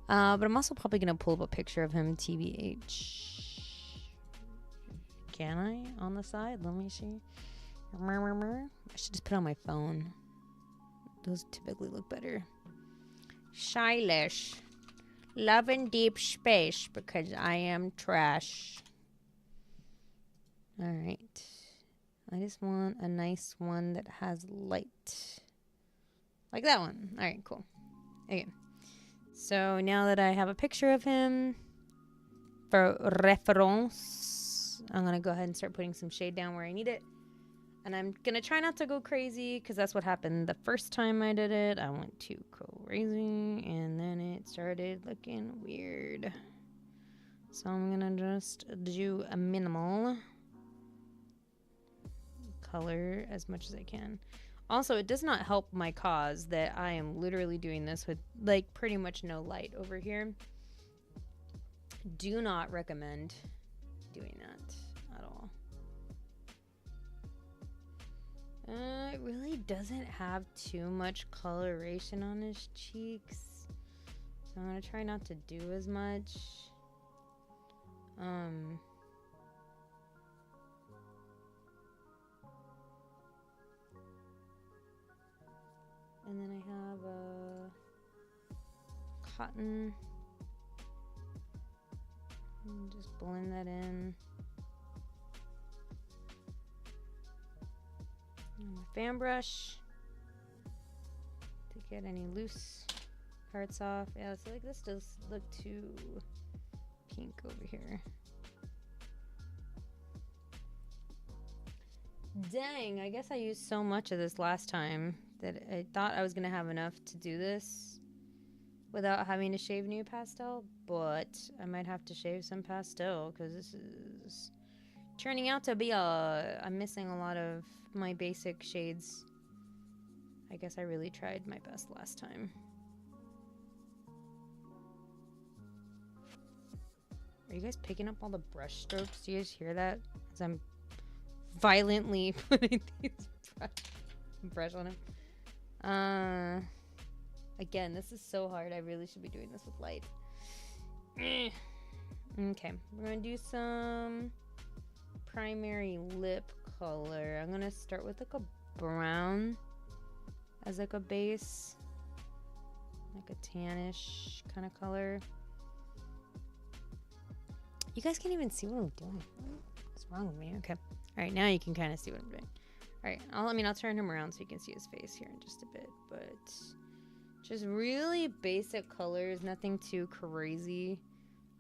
A: But I'm also probably gonna pull up a picture of him TBH. Can I on the side? Let me see. I should just put it on my phone. Those typically look better. Silas, love in deep space because I am trash. All right. I just want a nice one that has light. Like that one. All right, cool. Okay. So now that I have a picture of him for reference, I'm going to go ahead and start putting some shade down where I need it. And I'm going to try not to go crazy because that's what happened the first time I did it. I went too crazy and then it started looking weird. So I'm going to just do a minimal color as much as I can. Also, it does not help my cause that I am literally doing this with like pretty much no light over here. Do not recommend doing that at all. It really doesn't have too much coloration on his cheeks. So I'm going to try not to do as much. And then I have a cotton. And just blend that in. And my fan brush. get any loose parts off. Yeah, so like this does look too pink over here. Dang, I guess I used so much of this last time that I thought I was gonna have enough to do this without having to shave new pastel, but I might have to shave some pastel because this is turning out to be I'm missing a lot of my basic shades. I guess I really tried my best last time. Are you guys picking up all the brush strokes? Do you guys hear that? As I'm violently putting these brush on him. Again, this is so hard. I really should be doing this with light. Okay, we're gonna do some primary lip color. I'm gonna start with like a brown as like a base, like a tannish kind of color. You guys can't even see what I'm doing. What's wrong with me? Okay. All right, now you can kind of see what I'm doing. All right, I'll turn him around so you can see his face here in just a bit, but just really basic colors, nothing too crazy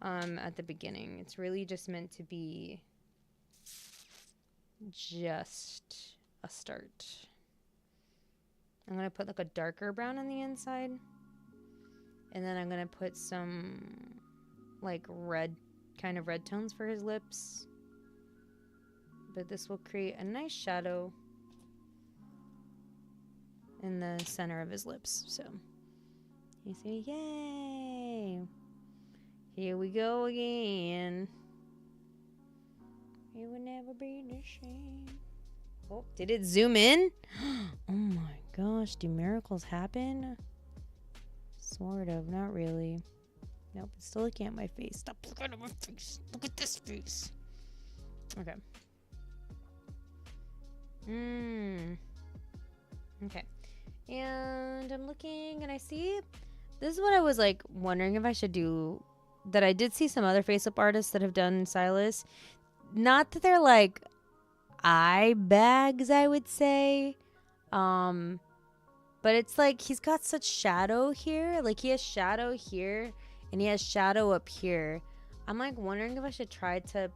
A: at the beginning. It's really just meant to be just a start. I'm gonna put like a darker brown on the inside, and then I'm gonna put some like red tones for his lips. But this will create a nice shadow in the center of his lips. So you see, yay! Here we go again. It will never be the same. Oh, did it zoom in? Oh my gosh, do miracles happen? Sort of, not really. Nope, it's still looking at my face. Stop looking at my face. Look at this face. Okay. Okay. And I'm looking and I see, this is what I was like wondering if I should do, that I did see some other face-up artists that have done Silas. Not that they're like eye bags, I would say. But it's like he's got such shadow here. Like he has shadow here and he has shadow up here. I'm like wondering if I should try to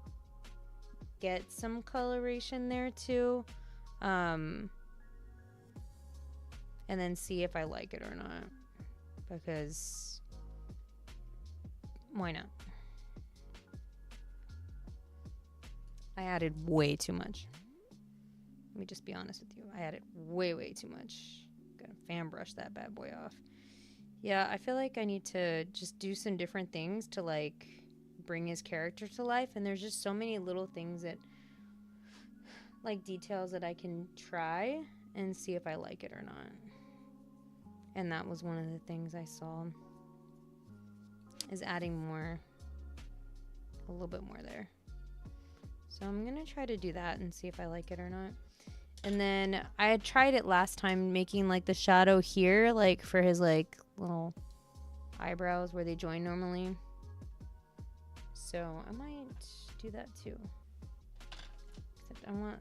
A: get some coloration there too. And then see if I like it or not. Because why not? I added way too much. Let me just be honest with you. I added way too much. Gonna fan brush that bad boy off. Yeah, I feel like I need to just do some different things to like bring his character to life. And there's just so many little things that, like details that I can try and see if I like it or not. And that was one of the things I saw, is adding more, a little bit more there. So I'm gonna try to do that and see if I like it or not. And then I had tried it last time, making like the shadow here, like for his like little eyebrows where they join normally. So I might do that too. Except I want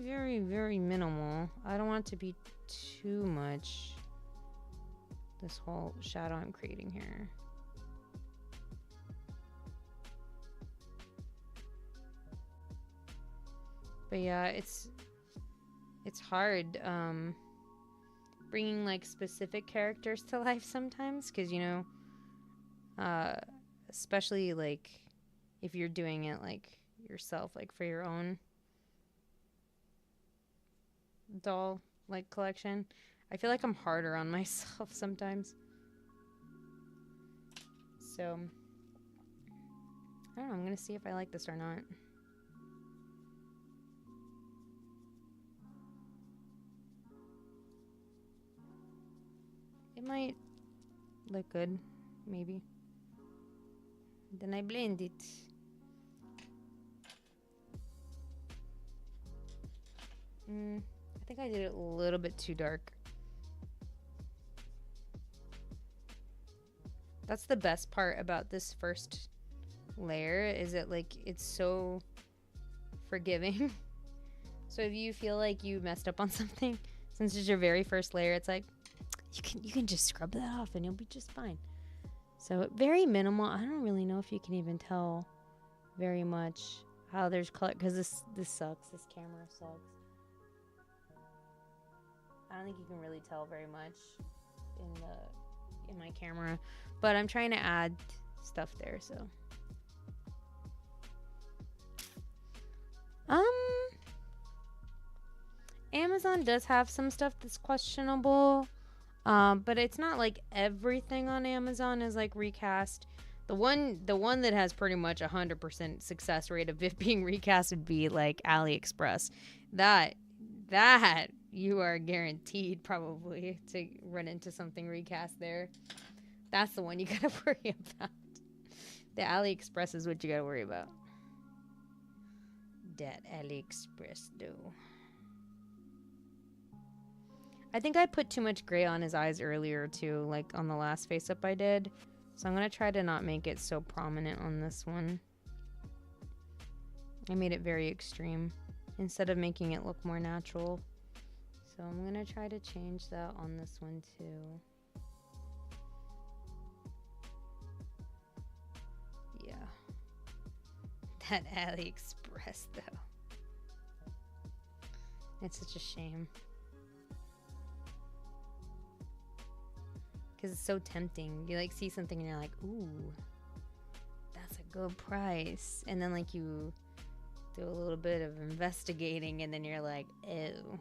A: very minimal. I don't want it to be too much. This whole shadow I'm creating here. But yeah, it's hard bringing like specific characters to life sometimes, because you know, especially like if you're doing it like yourself, like for your own doll like collection. I feel like I'm harder on myself sometimes. So I don't know, I'm gonna see if I like this or not. It might look good, maybe. Then I blend it. I think I did it a little bit too dark. That's the best part about this first layer, is that like it's so forgiving. So if you feel like you messed up on something, since it's your very first layer, it's like You can just scrub that off and you'll be just fine. So very minimal. I don't really know if you can even tell very much how there's color, because this sucks. This camera sucks. I don't think you can really tell very much in my camera, but I'm trying to add stuff there. So Amazon does have some stuff that's questionable, but it's not like everything on Amazon is like recast. The one that has pretty much 100% success rate of it being recast would be like AliExpress. That you are guaranteed probably to run into something recast there. That's the one you gotta worry about. The AliExpress is what you gotta worry about. That AliExpress though. I think I put too much gray on his eyes earlier too, like on the last face up I did. So I'm gonna try to not make it so prominent on this one. I made it very extreme instead of making it look more natural. So I'm gonna try to change that on this one too. Yeah. That AliExpress though. It's such a shame. Because it's so tempting. You like see something and you're like, ooh, that's a good price. And then like you do a little bit of investigating and then you're like, ew.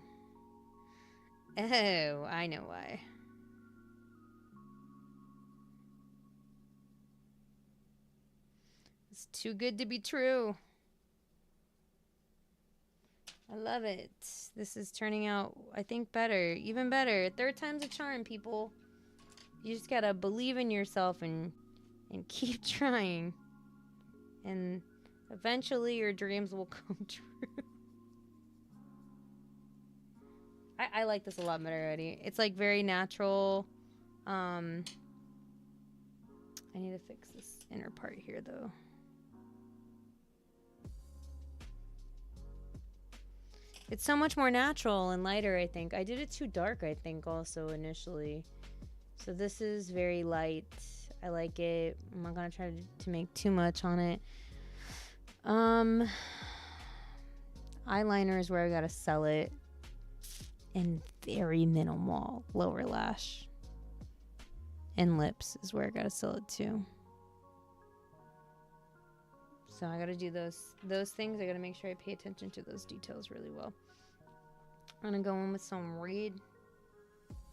A: Oh, I know why. It's too good to be true. I love it. This is turning out, I think, better. Even better. Third time's a charm, people. You just gotta believe in yourself and keep trying. And eventually your dreams will come true. I like this a lot better already. It's like very natural. I need to fix this inner part here though. It's so much more natural and lighter, I think. I did it too dark, I think, also initially. So this is very light. I like it. I'm not gonna try to make too much on it. Eyeliner is where I gotta sell it. And very minimal lower lash. And lips is where I gotta sell it too. So I gotta do those things. I gotta make sure I pay attention to those details really well. I'm gonna go in with some red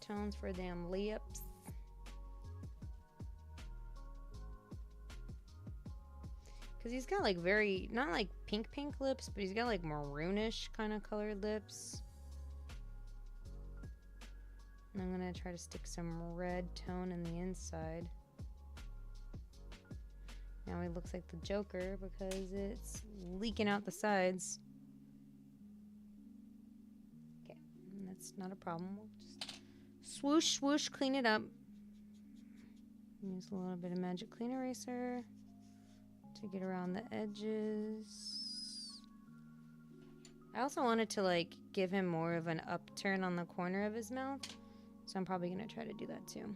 A: tones for them lips. Because he's got like very, not like pink lips, but he's got like maroonish kind of colored lips. And I'm going to try to stick some red tone in the inside. Now he looks like the Joker because it's leaking out the sides. Okay, that's not a problem. We'll just swoosh, swoosh, clean it up. Use a little bit of magic clean eraser to get around the edges. I also wanted to like give him more of an upturn on the corner of his mouth. So I'm probably going to try to do that too.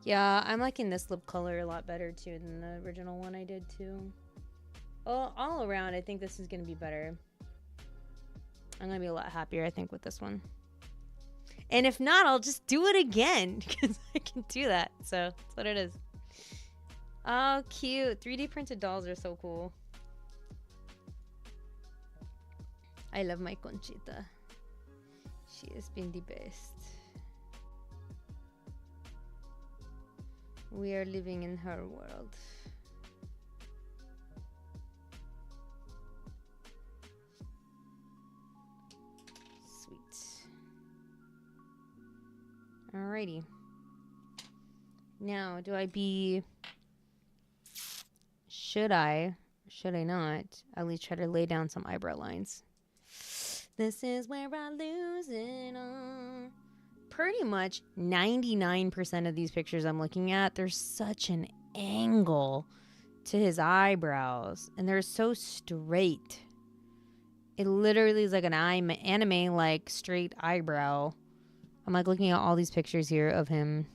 A: Yeah, I'm liking this lip color a lot better too than the original one I did too. All around, I think this is going to be better. I'm going to be a lot happier, I think, with this one. And if not, I'll just do it again because I can do that. So that's what it is. Oh, cute. 3D printed dolls are so cool. I love my Conchita. She has been the best. We are living in her world. Sweet. Alrighty. Now, should I not at least try to lay down some eyebrow lines? This is where I lose it all. Pretty much 99% of these pictures I'm looking at, there's such an angle to his eyebrows, and they're so straight. It literally is like an anime like straight eyebrow I'm like looking at all these pictures here of him.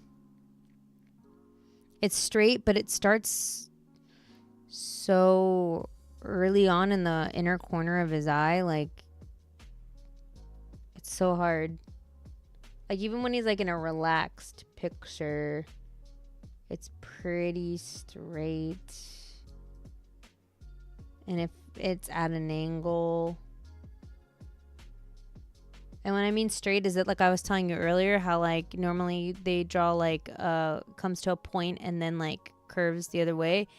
A: It's straight, but it starts so early on in the inner corner of his eye. Like, it's so hard. Like, even when he's like in a relaxed picture, it's pretty straight. And if it's at an angle, and when I mean straight, is it like I was telling you earlier, how like normally they draw like comes to a point and then like curves the other way?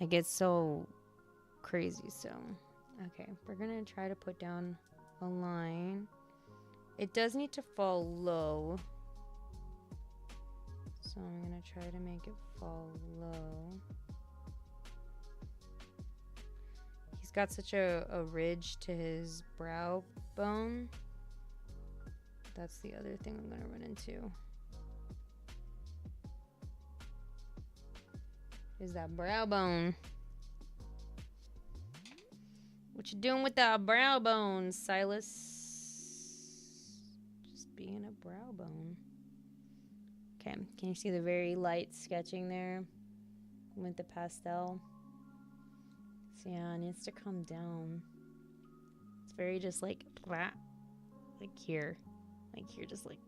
A: Like, it's so crazy. So okay, we're gonna try to put down a line. It does need to fall low, so I'm gonna try to make it fall low. He's got such a ridge to his brow bone. That's the other thing I'm going to run into. Is that brow bone. What you doing with that brow bone, Silas? Just being a brow bone. Okay, can you see the very light sketching there with the pastel? So yeah, it needs to come down. It's very just like here. Like here, just like.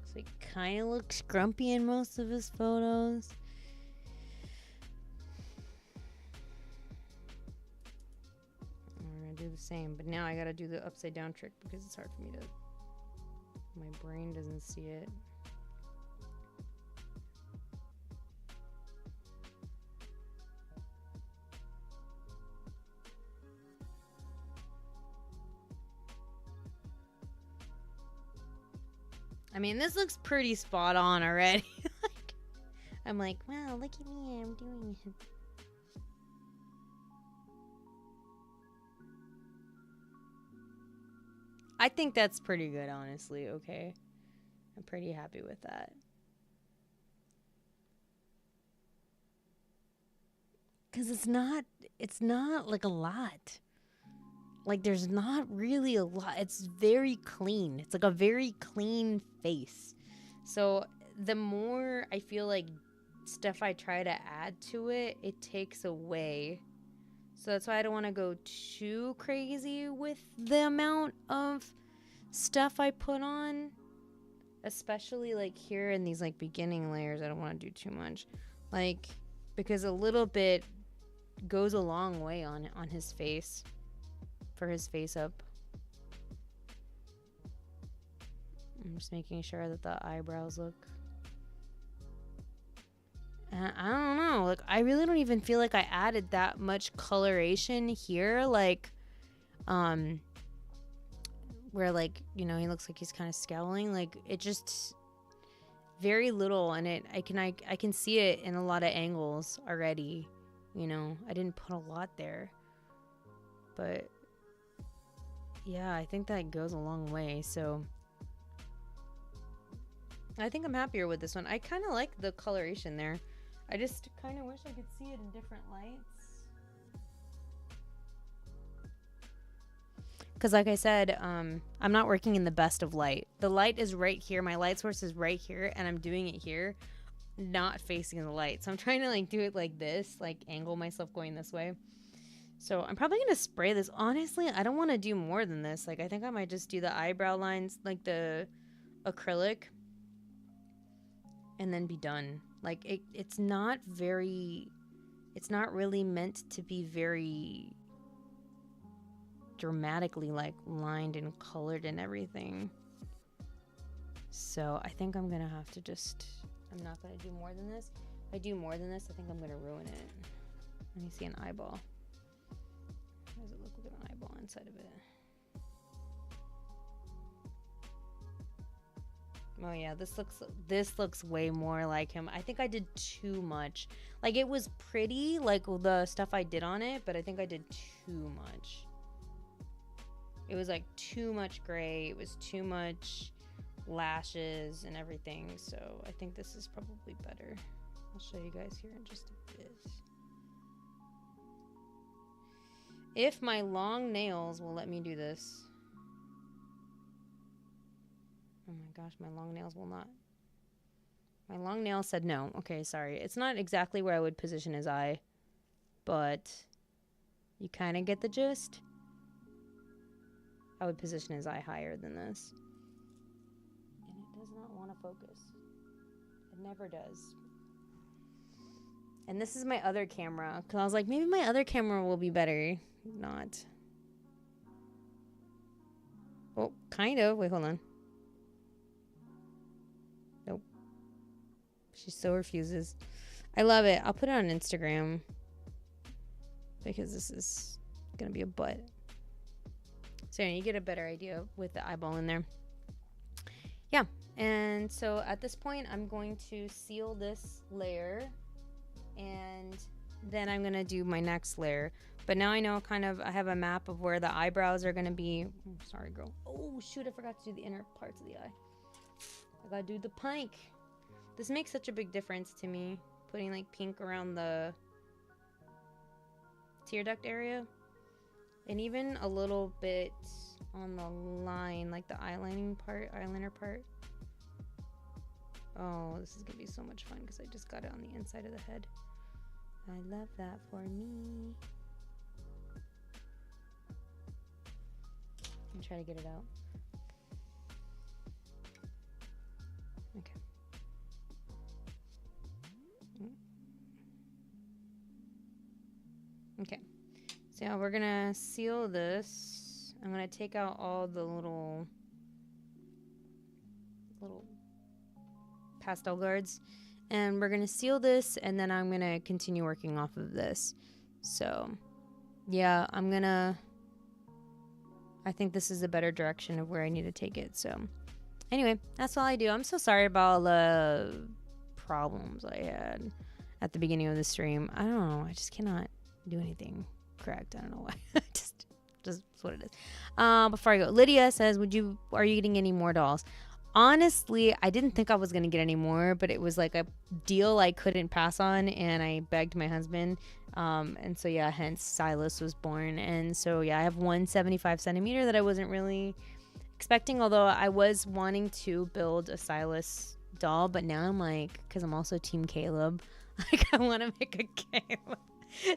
A: So he kind of looks grumpy in most of his photos. I'm gonna do the same, but now I gotta do the upside down trick because it's hard for me to. My brain doesn't see it. I mean, this looks pretty spot on already. I'm like, wow, look at me, I'm doing it. I think that's pretty good, honestly. Okay, I'm pretty happy with that. Because it's not like a lot. Like, there's not really a lot. It's very clean. It's like a very clean face. So the more I feel like stuff I try to add to it, it takes away. So that's why I don't want to go too crazy with the amount of stuff I put on. Especially like here in these like beginning layers, I don't want to do too much. Like, because a little bit goes a long way on his face. For his face up. I'm just making sure that the eyebrows look. I don't know. Like, I really don't even feel like I added that much coloration here. Like, where like, you know, he looks like he's kind of scowling. Like, it just very little, and I can see it in a lot of angles already. You know, I didn't put a lot there, but. Yeah, I think that goes a long way, so I think I'm happier with this one. I kind of like the coloration there. I just kind of wish I could see it in different lights. Because like I said, I'm not working in the best of light. The light is right here. My light source is right here, and I'm doing it here, not facing the light. So I'm trying to like do it like this, like angle myself going this way. So I'm probably going to spray this. Honestly, I don't want to do more than this. Like, I think I might just do the eyebrow lines, like the acrylic, and then be done. Like, it's not really meant to be very dramatically, like, lined and colored and everything. So I think I'm going to have to I'm not going to do more than this. If I do more than this, I think I'm going to ruin it. Let me see an eyeball. How does it look with an eyeball inside of it? Oh yeah, this looks way more like him. I think I did too much. Like, it was pretty, like the stuff I did on it, but I think I did too much. It was like too much gray. It was too much lashes and everything. So I think this is probably better. I'll show you guys here in just a bit. If my long nails will let me do this. Oh my gosh, my long nails will not. My long nail said no. Okay, sorry. It's not exactly where I would position his eye, but you kind of get the gist. I would position his eye higher than this. And it does not want to focus. It never does. And this is my other camera, because I was like, maybe my other camera will be better. Not. Oh, kind of. Wait, hold on. Nope. She still refuses. I love it. I'll put it on Instagram, because this is going to be a butt. So you get a better idea with the eyeball in there. Yeah. And so at this point, I'm going to seal this layer. And then I'm going to do my next layer. But now I know I have a map of where the eyebrows are going to be. Oh, sorry, girl. Oh, shoot. I forgot to do the inner parts of the eye. I got to do the pink. This makes such a big difference to me. Putting like pink around the tear duct area. And even a little bit on the line, like the eyeliner part. Oh, this is going to be so much fun because I just got it on the inside of the head. I love that for me. I'm trying to get it out. Okay. Okay. So now we're gonna seal this. I'm gonna take out all the little pastel guards. And we're going to seal this, and then I'm going to continue working off of this. So, yeah, I think this is a better direction of where I need to take it. So, anyway, that's all I do. I'm so sorry about all the problems I had at the beginning of the stream. I don't know. I just cannot do anything correct. I don't know why. just what it is. Before I go, Lydia says, are you getting any more dolls? Honestly, I didn't think I was going to get any more, but it was like a deal I couldn't pass on, and I begged my husband. And so, yeah, hence Silas was born. And so, yeah, I have one 75 centimeter that I wasn't really expecting, although I was wanting to build a Silas doll. But now I'm like, because I'm also Team Caleb, like I want to make a Caleb.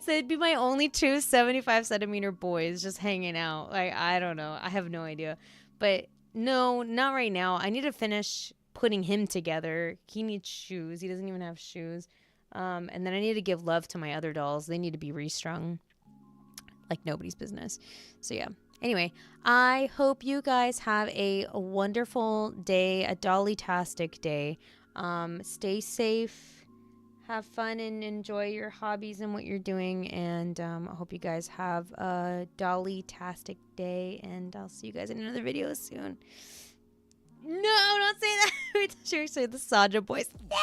A: So it'd be my only two 75 centimeter boys just hanging out. Like, I don't know. I have no idea. But no, not right now. I need to finish putting him together. He needs shoes. He doesn't even have shoes. And then I need to give love to my other dolls. They need to be restrung like nobody's business. So yeah. Anyway, I hope you guys have a wonderful day, a dolly-tastic day. Stay safe. Have fun and enjoy your hobbies and what you're doing. And I hope you guys have a dolly-tastic day. And I'll see you guys in another video soon. No, don't say that. Should we say the Saja voice? No!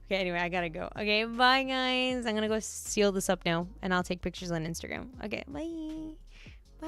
A: Okay, anyway, I gotta go. Okay, bye, guys. I'm gonna go seal this up now. And I'll take pictures on Instagram. Okay, bye. Bye.